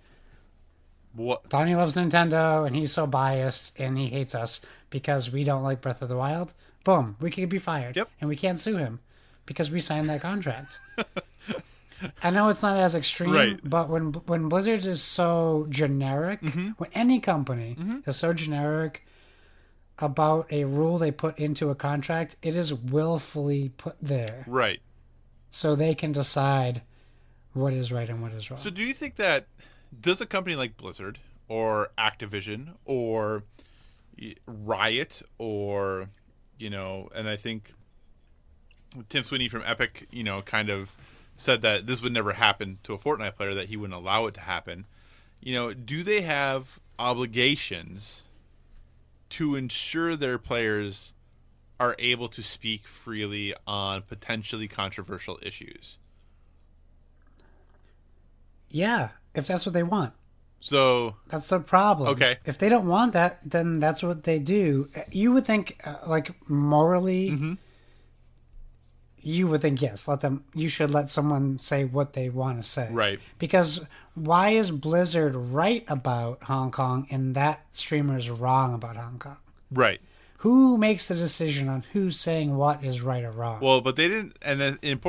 what? Donnie loves Nintendo and he's so biased and he hates us because we don't like Breath of the Wild, boom, we could be fired. Yep. And we can't sue him because we signed that contract. I know it's not as extreme, right, but when Blizzard is so generic, when any company is so generic about a rule they put into a contract, it is willfully put there. Right. So they can decide what is right and what is wrong. So do you think that, does a company like Blizzard or Activision or Riot or, and I think Tim Sweeney from Epic, kind of said that this would never happen to a Fortnite player, that he wouldn't allow it to happen. Do they have obligations to ensure their players are able to speak freely on potentially controversial issues? Yeah, if that's what they want. So that's the problem. Okay. If they don't want that, then that's what they do. You would think, morally, you would think, yes, you should let someone say what they want to say. Right. Because why is Blizzard right about Hong Kong and that streamer is wrong about Hong Kong? Right. Who makes the decision on who's saying what is right or wrong? Well, but they didn't, and then in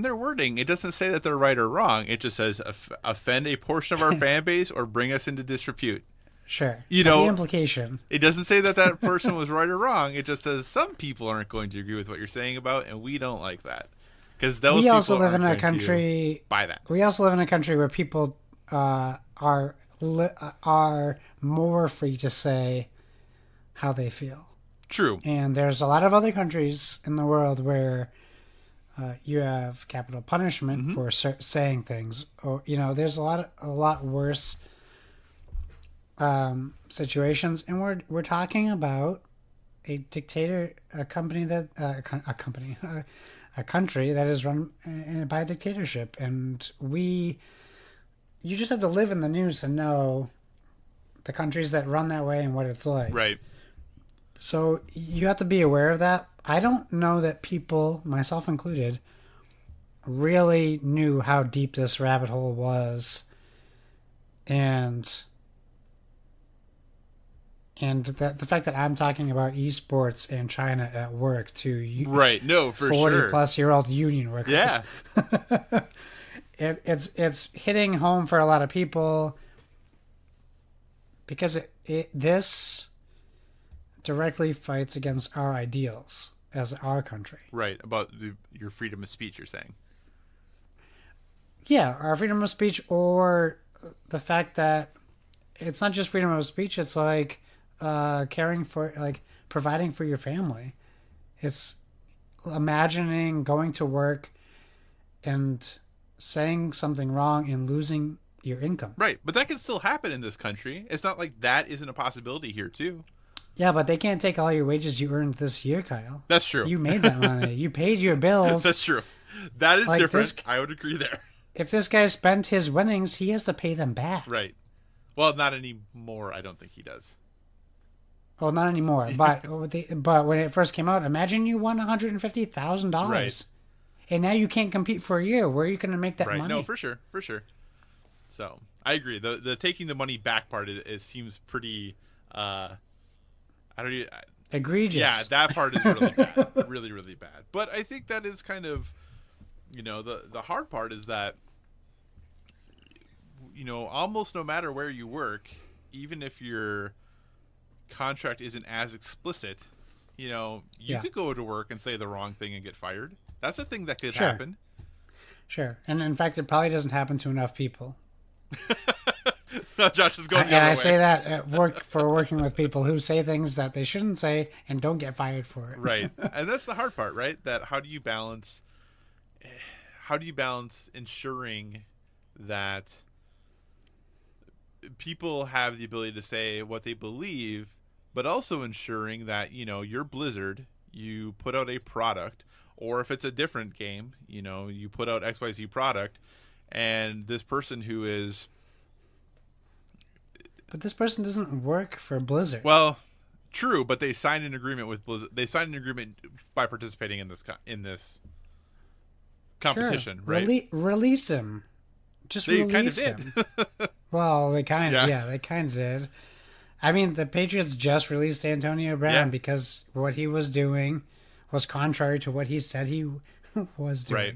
their wording, it doesn't say that they're right or wrong. It just says offend a portion of our fan base or bring us into disrepute. Sure. The implication. It doesn't say that person was right or wrong. It just says some people aren't going to agree with what you're saying about, and we don't like that. Because we also live in a country. Buy that. We also live in a country where people are more free to say how they feel. True. And there's a lot of other countries in the world where you have capital punishment for saying things. Or there's a lot worse situations, and we're talking about a country that is run by a dictatorship, and you just have to live in the news to know the countries that run that way and what it's like. Right. So you have to be aware of that. I don't know that people, myself included, really knew how deep this rabbit hole was, and that the fact that I'm talking about esports and China at work to right, no, for 40-plus-year-old union workers. Yeah, it's hitting home for a lot of people because this directly fights against our ideals as our country. Right, about your freedom of speech, you're saying. Yeah, our freedom of speech, or the fact that it's not just freedom of speech, it's like caring for, providing for your family. It's imagining going to work and saying something wrong and losing your income. Right, but that can still happen in this country. It's not like that isn't a possibility here, too. Yeah, but they can't take all your wages you earned this year, Kyle. That's true. You made that money. You paid your bills. That's true. That is different. I would agree there. If this guy spent his winnings, he has to pay them back. Right. Well, not anymore. I don't think he does. Well, not anymore. But when it first came out, imagine you won $150,000. Right. And now you can't compete for a year. Where are you going to make that money? No, for sure. So, I agree. The taking the money back part, it seems pretty... egregious. Yeah, that part is really bad. Really, really bad. But I think that is kind of, the hard part is that, almost no matter where you work, even if your contract isn't as explicit, you could go to work and say the wrong thing and get fired. That's a thing that could happen. Sure. And in fact, it probably doesn't happen to enough people. No, Josh is going the other And I way. say that at work for working with people who say things that they shouldn't say and don't get fired for it. Right. And that's the hard part, right? That how do you balance ensuring that people have the ability to say what they believe, but also ensuring that, you're Blizzard, you put out a product, or if it's a different game, you put out XYZ product, and this person who is... But this person doesn't work for Blizzard. Well, true, but they signed an agreement with Blizzard. They signed an agreement by participating in this competition, right? Release him. Just they release kind of him. did. Well, they kind of they kind of did. I mean, the Patriots just released Antonio Brown because what he was doing was contrary to what he said he was doing. Right.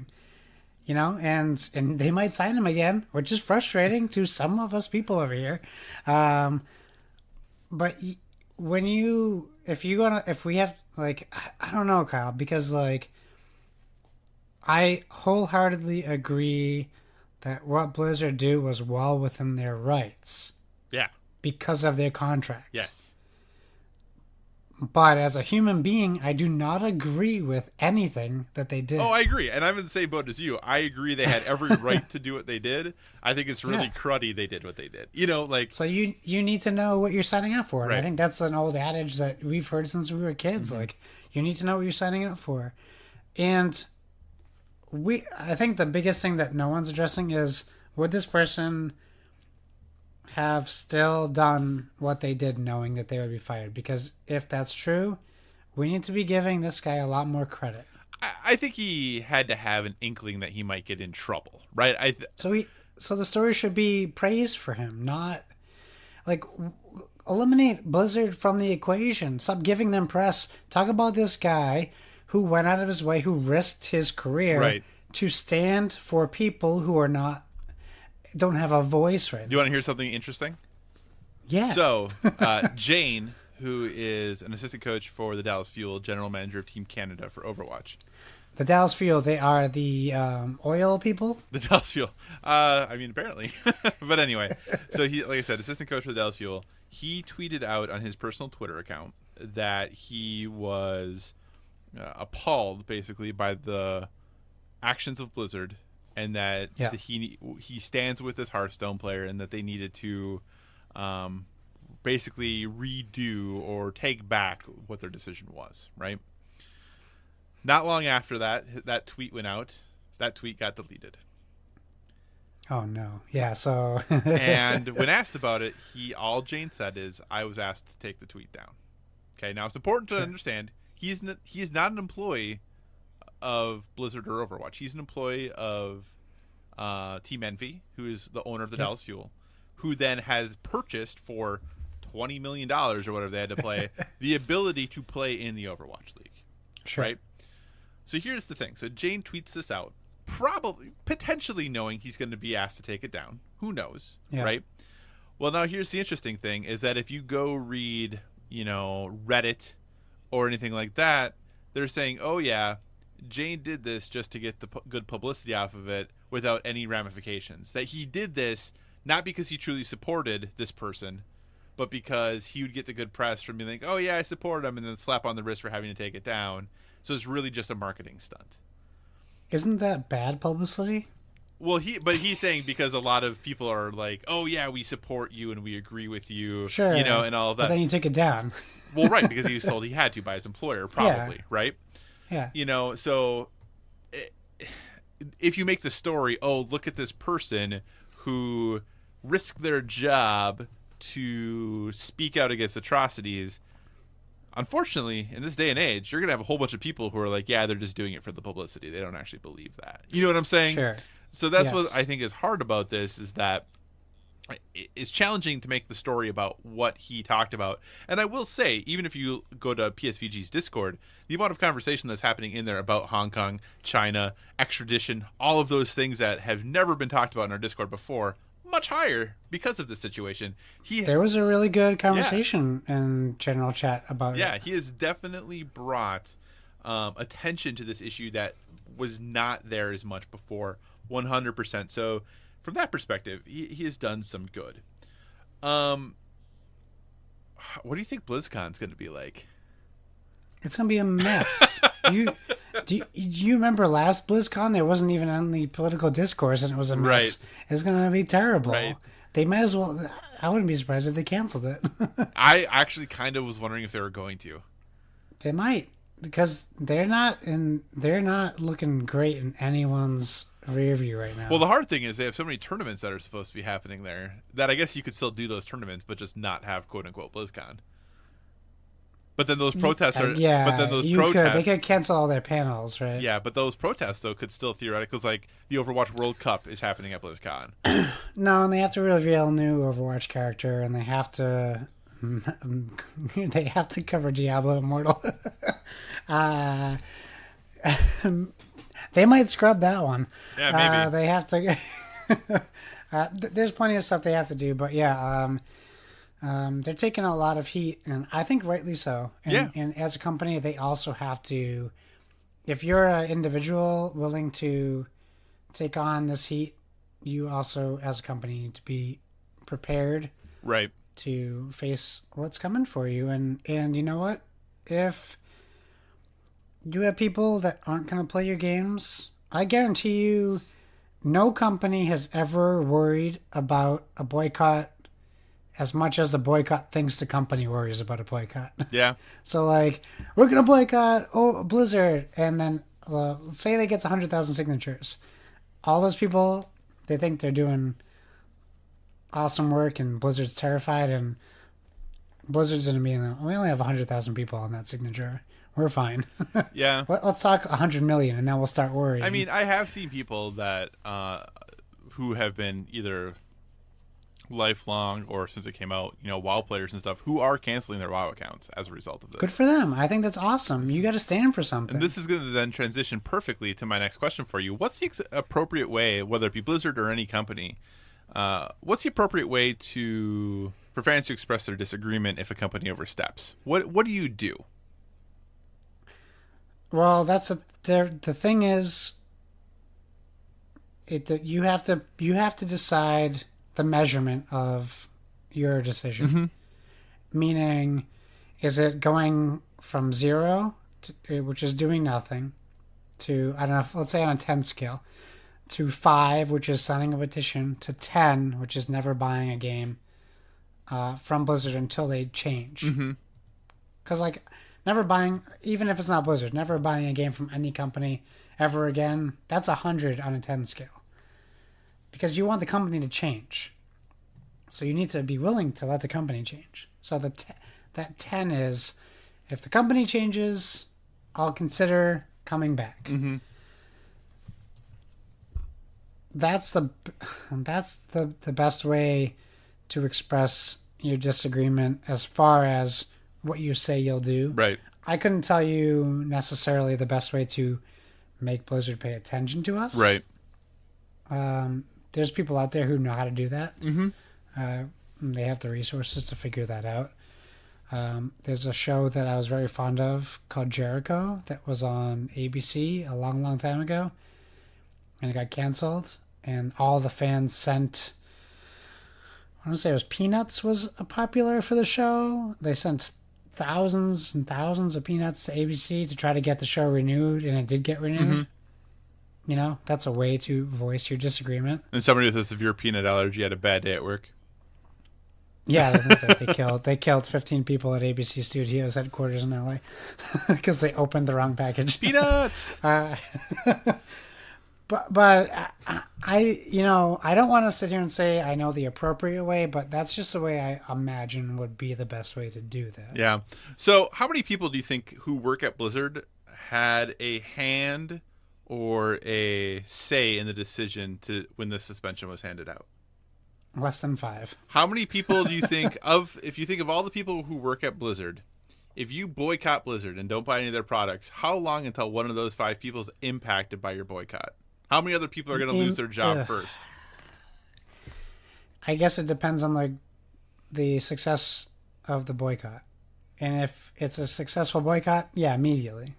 And they might sign him again, which is frustrating to some of us people over here. But if we have, I don't know, Kyle, because I wholeheartedly agree that what Blizzard do was well within their rights. Yeah. Because of their contract. Yes. But as a human being, I do not agree with anything that they did. Oh, I agree. And I'm in the same boat as you. I agree they had every right to do what they did. I think it's really cruddy they did what they did. So you need to know what you're signing up for. And Right. I think that's an old adage that we've heard since we were kids. Mm-hmm. Like, you need to know what you're signing up for. And I think the biggest thing that no one's addressing is, would this person have still done what they did knowing that they would be fired? Because if that's true, we need to be giving this guy a lot more credit. I think he had to have an inkling that he might get in trouble, right? So the story should be praise for him, not like eliminate Blizzard from the equation. Stop giving them press. Talk about this guy who went out of his way, who risked his career to stand for people who don't have a voice right now. Do you want to hear something interesting? Yeah. So, Jane, who is an assistant coach for the Dallas Fuel, general manager of Team Canada for Overwatch. The Dallas Fuel, they are the oil people? The Dallas Fuel. Apparently. But anyway, so he, like I said, assistant coach for the Dallas Fuel, he tweeted out on his personal Twitter account that he was appalled, basically, by the actions of Blizzard, and that he stands with this Hearthstone player, and that they needed to basically redo or take back what their decision was, right? Not long after that tweet went out. That tweet got deleted. Oh, no. Yeah, so... And when asked about it, all Jane said is, I was asked to take the tweet down. Okay, now it's important to understand, he is not an employee of Blizzard or Overwatch. He's an employee of Team Envy, who is the owner of the Dallas Fuel, who then has purchased for $20 million or whatever they had to play the ability to play in the Overwatch League. Sure. Right? So here's the thing. So Jane tweets this out, potentially knowing he's going to be asked to take it down. Who knows? Yeah. Right? Well, now here's the interesting thing is that if you go read, Reddit or anything like that, they're saying, oh, yeah, Jane did this just to get the good publicity off of it without any ramifications. That he did this not because he truly supported this person, but because he would get the good press from being like, oh, yeah, I support him, and then slap on the wrist for having to take it down. So it's really just a marketing stunt. Isn't that bad publicity? Well, he's saying because a lot of people are like, oh, yeah, we support you and we agree with you, sure, and all of that. But then you took it down. Well, right, because he was told he had to by his employer, probably, right? Yeah. So if you make the story, oh, look at this person who risked their job to speak out against atrocities, unfortunately, in this day and age, you're going to have a whole bunch of people who are like, yeah, they're just doing it for the publicity. They don't actually believe that. You know what I'm saying? Sure. So that's what I think is hard about this, is that it's challenging to make the story about what he talked about. And I will say, even if you go to PSVG's Discord, the amount of conversation that's happening in there about Hong Kong, China, extradition, all of those things that have never been talked about in our Discord before, much higher because of this situation. There was a really good conversation in general chat about it. Yeah, he has definitely brought attention to this issue that was not there as much before, 100%. So from that perspective, he has done some good. What do you think BlizzCon's going to be like? It's going to be a mess. Do you remember last BlizzCon? There wasn't even any political discourse, and it was a mess. Right. It's going to be terrible. Right. They might as well. I wouldn't be surprised if they canceled it. I actually kind of was wondering if they were going to. They might, because they're not looking great in anyone's rear view right now. Well, the hard thing is they have so many tournaments that are supposed to be happening there that I guess you could still do those tournaments, but just not have quote unquote BlizzCon. But then those protests are. Yeah, but then those they could cancel all their panels, right? Yeah, but those protests though could still theoretically, because like the Overwatch World Cup is happening at BlizzCon. No, and they have to reveal a new Overwatch character, and they have to cover Diablo Immortal. They might scrub that one. Yeah, maybe. They have to. There's plenty of stuff they have to do, but yeah, they're taking a lot of heat, and I think rightly so. And as a company, they also have to. If you're an individual willing to take on this heat, you also, as a company, need to be prepared, Right. to face what's coming for you. And you know what? if you have people that aren't going to play your games, I guarantee you no company has ever worried about a boycott as much as the boycott thinks the company worries about a boycott. Yeah. So, like, we're going to boycott Blizzard, and then let's say they get 100,000 signatures. All those people, they think they're doing awesome work, and Blizzard's terrified, and Blizzard's going to be we only have 100,000 people on that signature. We're fine. Yeah. Let's talk 100 million, and then we'll start worrying. I mean, I have seen people that who have been either lifelong or since it came out, WoW players and stuff, who are canceling their WoW accounts as a result of this. Good for them. I think that's awesome. You got to stand for something. And this is going to then transition perfectly to my next question for you. What's the appropriate way, whether it be Blizzard or any company, what's the appropriate way for fans to express their disagreement if a company oversteps? What do you do? Well, the thing is, you have to decide the measurement of your decision. Mm-hmm. Meaning, is it going from 0, which is doing nothing, to, I don't know, let's say on a 10 scale, to 5, which is signing a petition, to 10, which is never buying a game from Blizzard until they change. Because, never buying, even if it's not Blizzard, never buying a game from any company ever again, that's 100 on a 10 scale. Because you want the company to change. So you need to be willing to let the company change. So that 10 is, if the company changes, I'll consider coming back. Mm-hmm. That's the best way to express your disagreement as far as what you say you'll do. Right. I couldn't tell you necessarily the best way to make Blizzard pay attention to us. Right. There's people out there who know how to do that. Mm-hmm. They have the resources to figure that out. There's a show that I was very fond of called Jericho that was on ABC a long, long time ago. And it got canceled. And all the fans sent, I want to say it was Peanuts was popular for the show. They sent thousands and thousands of peanuts to ABC to try to get the show renewed. And it did get renewed. Mm-hmm. That's a way to voice your disagreement. And somebody with a severe peanut allergy had a bad day at work. Yeah, they killed 15 people at ABC Studios headquarters in LA because they opened the wrong package. Peanuts. But I don't want to sit here and say I know the appropriate way, but that's just the way I imagine would be the best way to do that. Yeah. So, how many people do you think who work at Blizzard had a hand or a say in the decision to when the suspension was handed out? Less than 5. How many people do you think if you think of all the people who work at Blizzard, if you boycott Blizzard and don't buy any of their products, how long until one of those 5 people is impacted by your boycott? How many other people are going to lose their job first? I guess it depends on the success of the boycott. And if it's a successful boycott, yeah, immediately.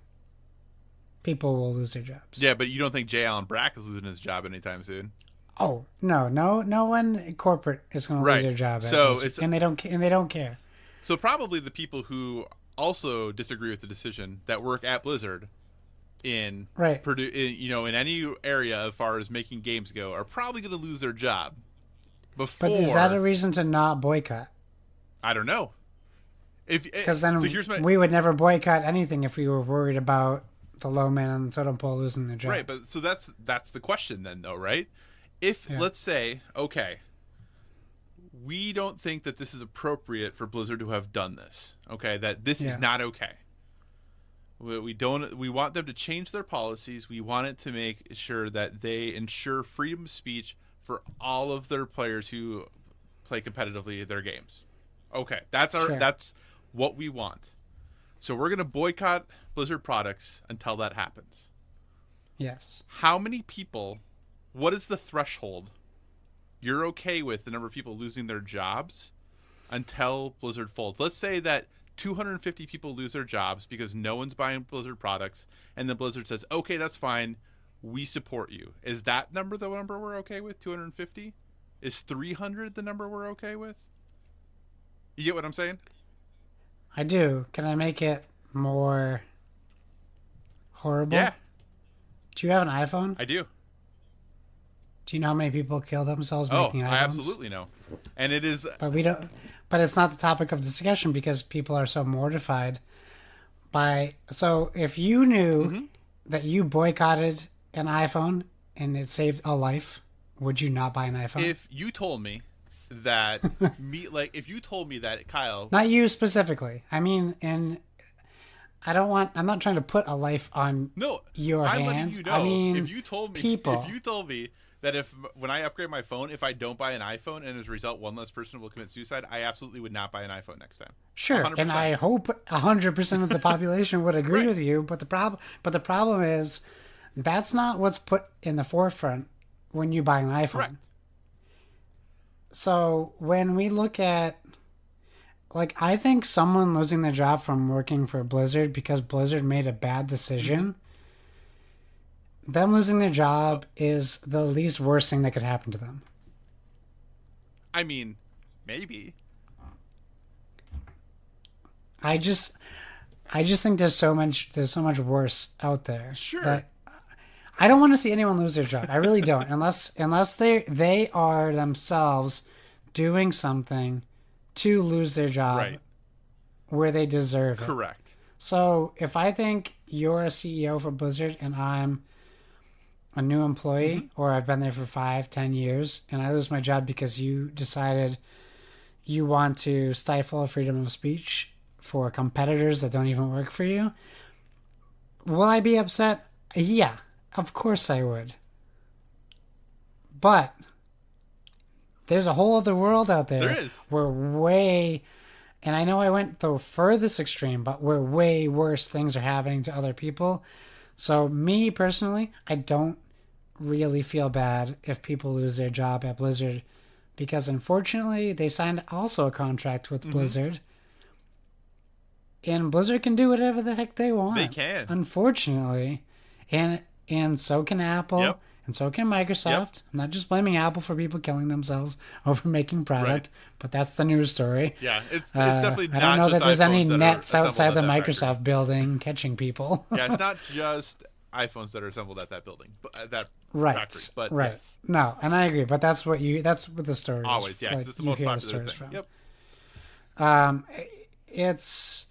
People will lose their jobs. Yeah, but you don't think J. Allen Brack is losing his job anytime soon? Oh, no one corporate is going to lose their job. And they don't care. So probably the people who also disagree with the decision that work at Blizzard in in any area as far as making games go are probably going to lose their job. But is that a reason to not boycott? I don't know. Because then we would never boycott anything if we were worried about the low man on the totem pole losing their job. Right, but so that's the question then, though, right? Let's say, okay, we don't think that this is appropriate for Blizzard to have done this. Okay, that this is not okay. We want them to change their policies. We want it to make sure that they ensure freedom of speech for all of their players who play competitively their games. Okay, that's what we want. So we're going to boycott Blizzard products until that happens. Yes. How many people, what is the threshold you're okay with the number of people losing their jobs until Blizzard folds? Let's say that 250 people lose their jobs because no one's buying Blizzard products, and then Blizzard says, okay, that's fine, we support you. Is that number the number we're okay with, 250? Is 300 the number we're okay with? You get what I'm saying? I do. Can I make it more horrible? Yeah, Do you have an iPhone? I do. Do you know how many people kill themselves Oh, making iPhones? I absolutely know. And it is... But we don't. But it's not the topic of discussion because people are so mortified by. So if you knew that you boycotted an iPhone and it saved a life, would you not buy an iPhone? If you told me that... if you told me that, Kyle... Not you specifically. I mean, and I'm not trying to put a life on your I'm hands. letting you know. I mean, if you told me that when I upgrade my phone, if I don't buy an iPhone and as a result one less person will commit suicide, I absolutely would not buy an iPhone next time. Sure, 100%. and I hope 100% of the population would agree with you. But the problem is that's not what's put in the forefront when you buy an iPhone. Correct. So when we look at, like, I think someone losing their job from working for Blizzard because Blizzard made a bad decision, them losing their job is the least worst thing that could happen to them. I mean, maybe. I just think there's so much worse out there. Sure. That I don't want to see anyone lose their job. I really don't, unless they are themselves doing something to lose their job where they deserve it. Correct. So if I think you're a CEO for Blizzard and I'm a new employee, or I've been there for 5-10 years, and I lose my job because you decided you want to stifle freedom of speech for competitors that don't even work for you, will I be upset? Yeah, of course I would. But there's a whole other world out there. There is. And I know I went the furthest extreme, but where way worse things are happening to other people. So me personally, I don't really feel bad if people lose their job at Blizzard because unfortunately they signed also a contract with Blizzard. And Blizzard can do whatever the heck they want. They can. Unfortunately. And so can Apple. Yep. And so can Microsoft. Yep. I'm not just blaming Apple for people killing themselves over making product, but that's the news story. Yeah, it's definitely not. I don't know just that there's any iPhones that are nets outside assembled the at that Microsoft factory. building catching people. Yeah, it's not just iPhones that are assembled at that building, at that Right. factory. But right. yes, No, and I agree, but that's what the story is. always, yeah, 'cause it's the most you hear popular stories thing. from. Yep.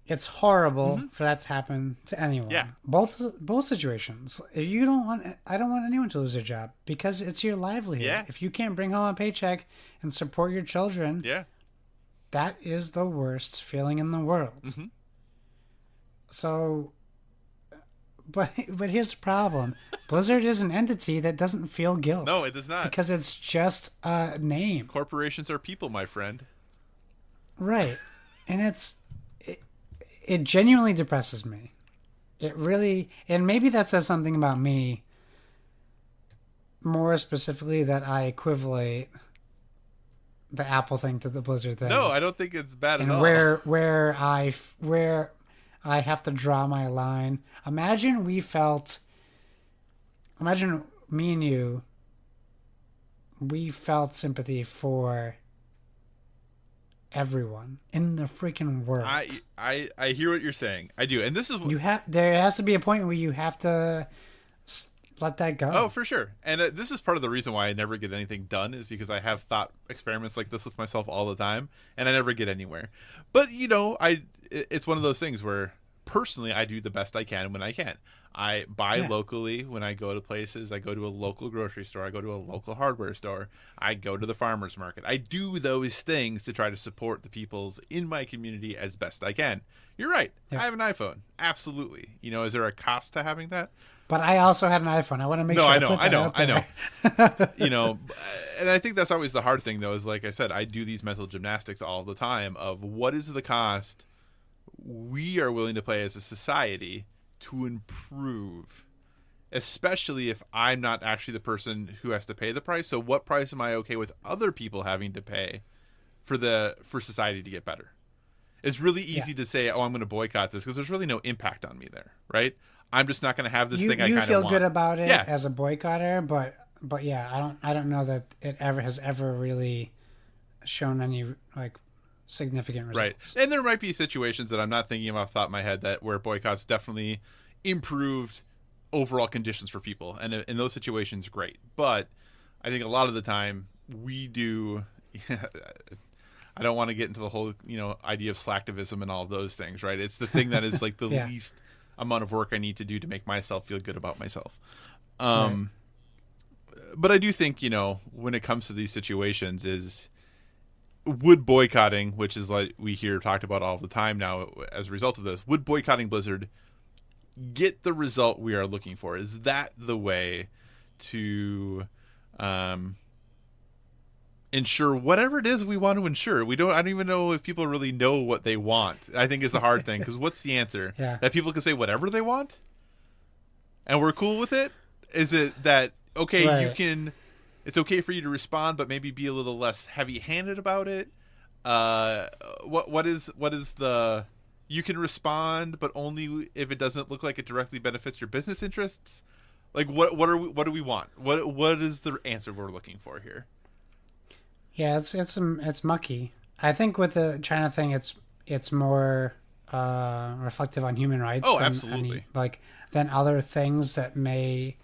It's horrible for that to happen to anyone. Yeah. Both situations. I don't want anyone to lose their job because it's your livelihood. Yeah. If you can't bring home a paycheck and support your children, Yeah. that is the worst feeling in the world. So, but here's the problem: Blizzard is an entity that doesn't feel guilt. No, it does not. Because it's just a name, Corporations are people, my friend. right? And it genuinely depresses me. It really, and maybe that says something about me. More specifically, that I equivalate the Apple thing to the Blizzard thing. No, I don't think it's bad and at all. where I have to draw my line. Imagine me and you. We felt sympathy for everyone in the freaking world. I hear what you're saying. I do, and this is there has to be a point where you have to let that go. Oh, for sure. And this is part of the reason why I never get anything done is because I have thought experiments like this with myself all the time, and I never get anywhere. But it's one of those things where personally I do the best I can when I can. I buy locally when I go to places. I go to a local grocery store. I go to a local hardware store. I go to the farmer's market. I do those things to try to support the peoples in my community as best I can. You're right. Yeah. I have an iPhone. Absolutely. Is there a cost to having that? But I also had an iPhone. I want to make sure I I know. put that out there. And I think that's always the hard thing, though, is like I said, I do these mental gymnastics all the time of what is the cost we are willing to pay as a society to improve, especially if I'm not actually the person who has to pay the price. So what price am I okay with other people having to pay for society to get better? It's really easy to say, I'm going to boycott this because there's really no impact on me there, right? I'm just not going to have this thing I kind of want. You feel good about it as a boycotter, but yeah, I don't know that it has ever really shown any like significant Right. results. And there might be situations that I'm not thinking of off the top of my head that where boycotts definitely improved overall conditions for people. And in those situations, great. But I think a lot of the time we do. I don't want to get into the whole, idea of slacktivism and all of those things, right? It's the thing that is like the Yeah. least amount of work I need to do to make myself feel good about myself. Right. But I do think, when it comes to these situations would boycotting, which is like we hear talked about all the time now as a result of this, would boycotting Blizzard get the result we are looking for? Is that the way to ensure whatever it is we want to ensure? I don't even know if people really know what they want. I think is the hard thing, because what's the answer? Yeah. That people can say whatever they want and we're cool with it? Is it that, okay, Right. it's okay for you to respond, but maybe be a little less heavy-handed about it? What is the, you can respond, but only if it doesn't look like it directly benefits your business interests? Like, what do we want? What is the answer we're looking for here? Yeah, it's mucky. I think with the China thing, it's more reflective on human rights. Oh, than absolutely. than other things that may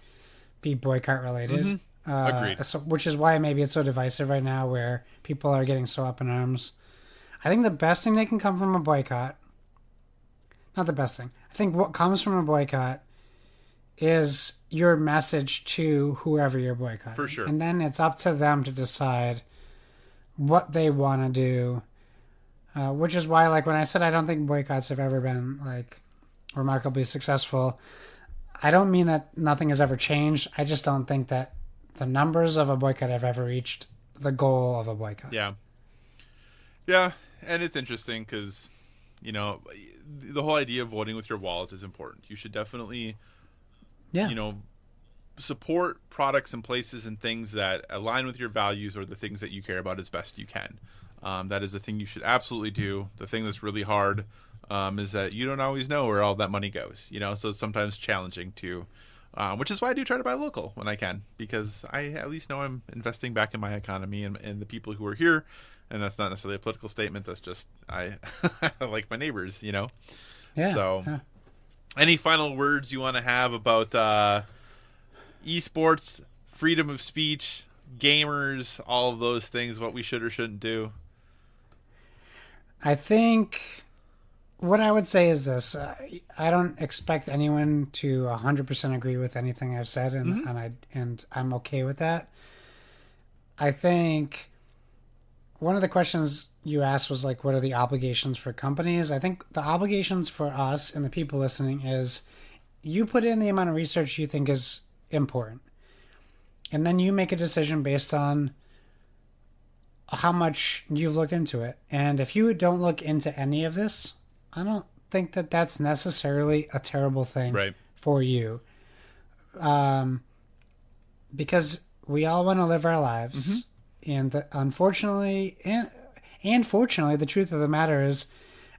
be boycott related. Agreed. Which is why maybe it's so divisive right now, where people are getting so up in arms. I think the best thing that can come from a boycott, not the best thing. I think what comes from a boycott is your message to whoever you're boycotting. For sure. And then it's up to them to decide what they want to do, which is why, like, when I said I don't think boycotts have ever been like remarkably successful, I don't mean that nothing has ever changed. I just don't think that the numbers of a boycott have ever reached the goal of a boycott. Yeah, and it's interesting because the whole idea of voting with your wallet is important. You should definitely support products and places and things that align with your values or the things that you care about as best you can. That is the thing you should absolutely do. The thing that's really hard is that you don't always know where all that money goes, so it's sometimes challenging to, which is why I do try to buy local when I can, because I at least know I'm investing back in my economy and the people who are here. And that's not necessarily a political statement. That's just, I like my neighbors, Yeah. So yeah. any final words you want to have about esports, freedom of speech, gamers, all of those things, what we should or shouldn't do? I think what I would say is this: I don't expect anyone to 100% agree with anything I've said, and I'm okay with that. I think one of the questions you asked was like, what are the obligations for companies? I think the obligations for us and the people listening is you put in the amount of research you think is important, and then you make a decision based on how much you've looked into it. And if you don't look into any of this, I don't think that that's necessarily a terrible thing for you. Because we all want to live our lives. And unfortunately, and fortunately, the truth of the matter is,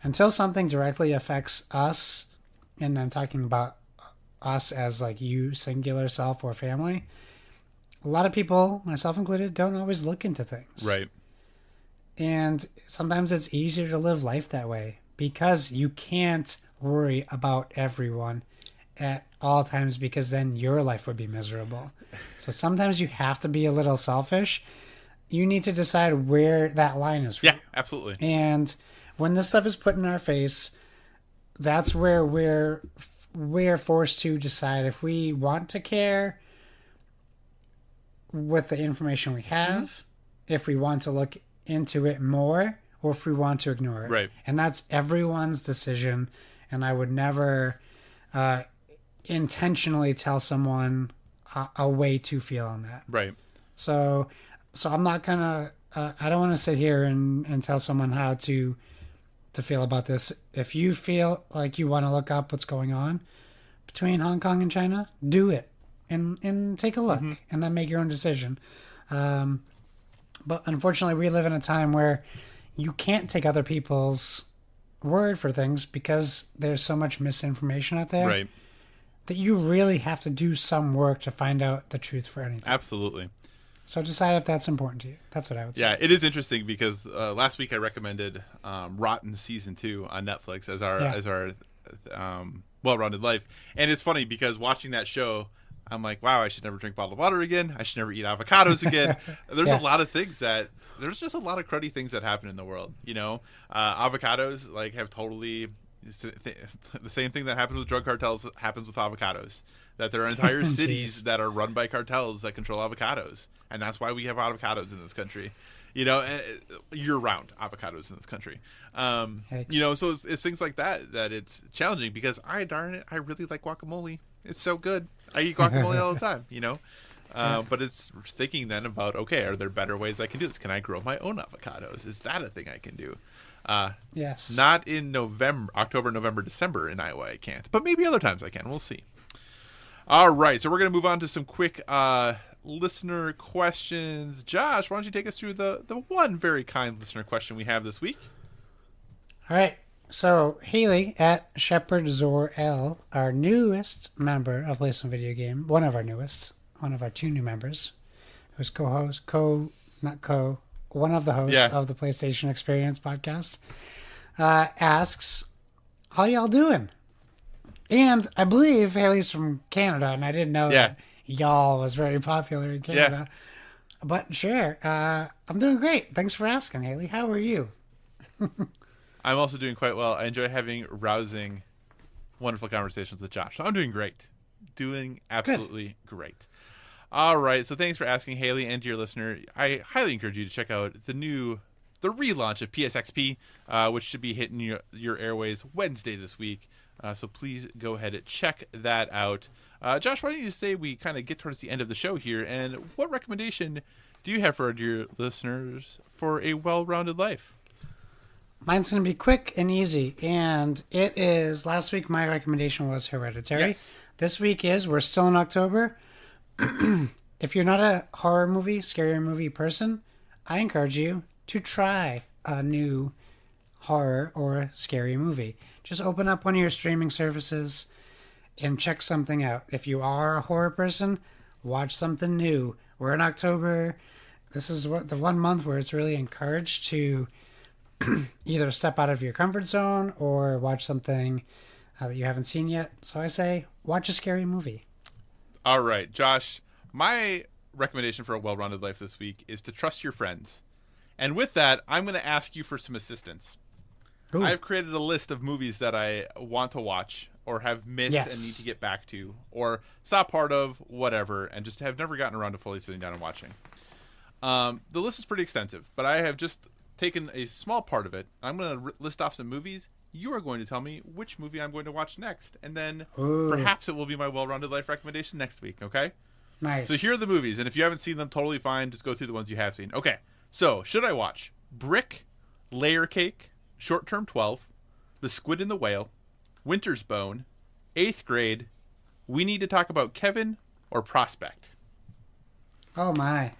until something directly affects us, and I'm talking about us as like you, singular self or family, a lot of people, myself included, don't always look into things. Right. And sometimes it's easier to live life that way because you can't worry about everyone at all times, because then your life would be miserable. So sometimes you have to be a little selfish. You need to decide where that line is for you. Yeah, absolutely. And when this stuff is put in our face, that's where we're forced to decide if we want to care with the information we have, if we want to look into it more, or if we want to ignore it. Right. And that's everyone's decision. And I would never intentionally tell someone a way to feel on that. Right. So I'm not gonna. I don't want to sit here and tell someone how to feel about this. If you feel like you want to look up what's going on between Hong Kong and China, do it and take a look, and then make your own decision. But unfortunately, we live in a time where you can't take other people's word for things because there's so much misinformation out there. Right. That you really have to do some work to find out the truth for anything. Absolutely. So decide if that's important to you. That's what I would say. Yeah, it is interesting because last week I recommended Rotten Season 2 on Netflix as our well-rounded life. And it's funny because watching that show, I'm like, wow, I should never drink bottled water again. I should never eat avocados again. There's a lot of things there's just a lot of cruddy things that happen in the world. Avocados like have totally the same thing that happens with drug cartels happens with avocados. That there are entire cities that are run by cartels that control avocados, and that's why we have avocados in this country. Year-round avocados in this country. So it's things like that it's challenging because I really like guacamole. It's so good. I eat guacamole all the time. But it's thinking then about, okay, are there better ways I can do this? Can I grow my own avocados? Is that a thing I can do? Yes. Not in October, November, December in Iowa. I can't, but maybe other times I can. We'll see. All right, so we're going to move on to some quick listener questions. Josh, why don't you take us through the one very kind listener question we have this week? All right. So Haley at Shepherd Zor L, our newest member of Play Some Video Game, one of our two new members, who's one of the hosts of the PlayStation Experience podcast, asks, how y'all doing? And I believe Haley's from Canada, and I didn't know that y'all was very popular in Canada. Yeah. But sure, I'm doing great. Thanks for asking, Haley. How are you? I'm also doing quite well. I enjoy having rousing, wonderful conversations with Josh. So I'm doing great. Doing absolutely great. All right. So thanks for asking, Haley, and to your listener. I highly encourage you to check out the relaunch of PSXP, which should be hitting your airways Wednesday this week. So please go ahead and check that out. Josh, why don't you say we kind of get towards the end of the show here, and what recommendation do you have for our dear listeners for a well-rounded life? Mine's going to be quick and easy, and it is, last week my recommendation was Hereditary. Yes. This week we're still in October. If you're not a horror movie, scary movie person, I encourage you to try a new horror or scary movie. Just open up one of your streaming services and check something out. If you are a horror person, watch something new. We're in October. This is the 1 month where it's really encouraged to either step out of your comfort zone or watch something that you haven't seen yet. So I say, watch a scary movie. All right, Josh, my recommendation for a well-rounded life this week is to trust your friends. And with that, I'm going to ask you for some assistance. Ooh. I've created a list of movies that I want to watch or have missed and need to get back to or saw part of, whatever, and just have never gotten around to fully sitting down and watching. The list is pretty extensive, but I have just taken a small part of it. I'm going to list off some movies. You are going to tell me which movie I'm going to watch next, and then perhaps it will be my well-rounded life recommendation next week, okay? Nice. So here are the movies, and if you haven't seen them, totally fine. Just go through the ones you have seen. Okay, so should I watch Brick, Layer Cake, Short Term 12, The Squid and the Whale, Winter's Bone, 8th Grade, We Need to Talk About Kevin, or Prospect? Oh my.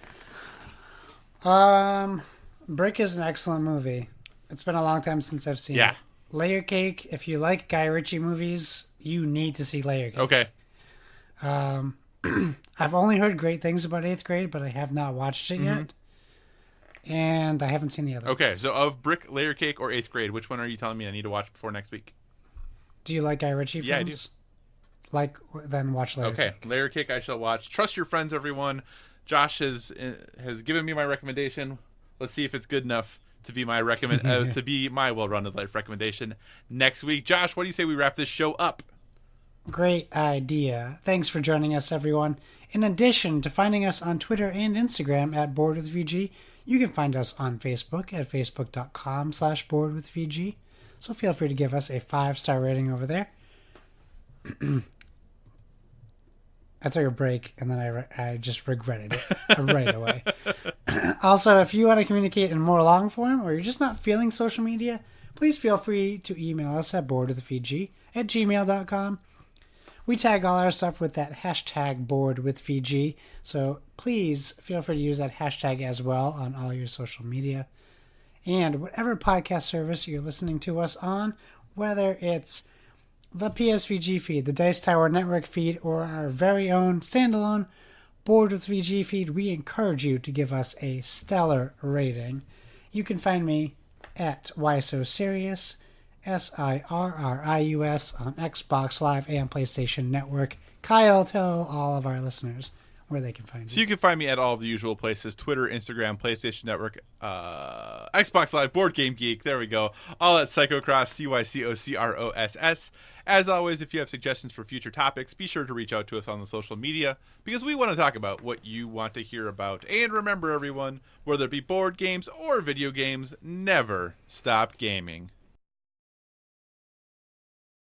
Brick is an excellent movie. It's been a long time since I've seen it. Layer Cake, if you like Guy Ritchie movies, you need to see Layer Cake. Okay. I've only heard great things about 8th Grade, but I have not watched it yet. And I haven't seen the other ones. Okay, so of Brick, Layer Cake, or 8th Grade, which one are you telling me I need to watch before next week? Do you like Guy Ritchie films? Yeah, I do. Then watch Layer Cake. Okay, Layer Cake I shall watch. Trust your friends, everyone. Josh has given me my recommendation. Let's see if it's good enough to be my to be my well-rounded life recommendation next week. Josh, what do you say we wrap this show up? Great idea. Thanks for joining us, everyone. In addition to finding us on Twitter and Instagram at BoredWithVG, you can find us on Facebook at facebook.com/BoredWithVG. So feel free to give us a 5-star rating over there. I took a break and then I just regretted it right away. Also, if you want to communicate in more long form or you're just not feeling social media, please feel free to email us at boredwithvg@gmail.com. We tag all our stuff with that hashtag boredwithvg, so please feel free to use that hashtag as well on all your social media. And whatever podcast service you're listening to us on, whether it's the PSVG feed, the Dice Tower Network feed, or our very own standalone Board with 3G feed, we encourage you to give us a stellar rating. You can find me at Why So Serious, SIRRIUS on Xbox Live and PlayStation Network. Kyle, tell all of our listeners where they can find you. So you can find me at all of the usual places: Twitter, Instagram, PlayStation Network, Xbox Live, Board Game Geek. There we go. All at Psychocross, CYCOCROSS. As always, if you have suggestions for future topics, be sure to reach out to us on the social media, because we want to talk about what you want to hear about. And remember, everyone, whether it be board games or video games, never stop gaming.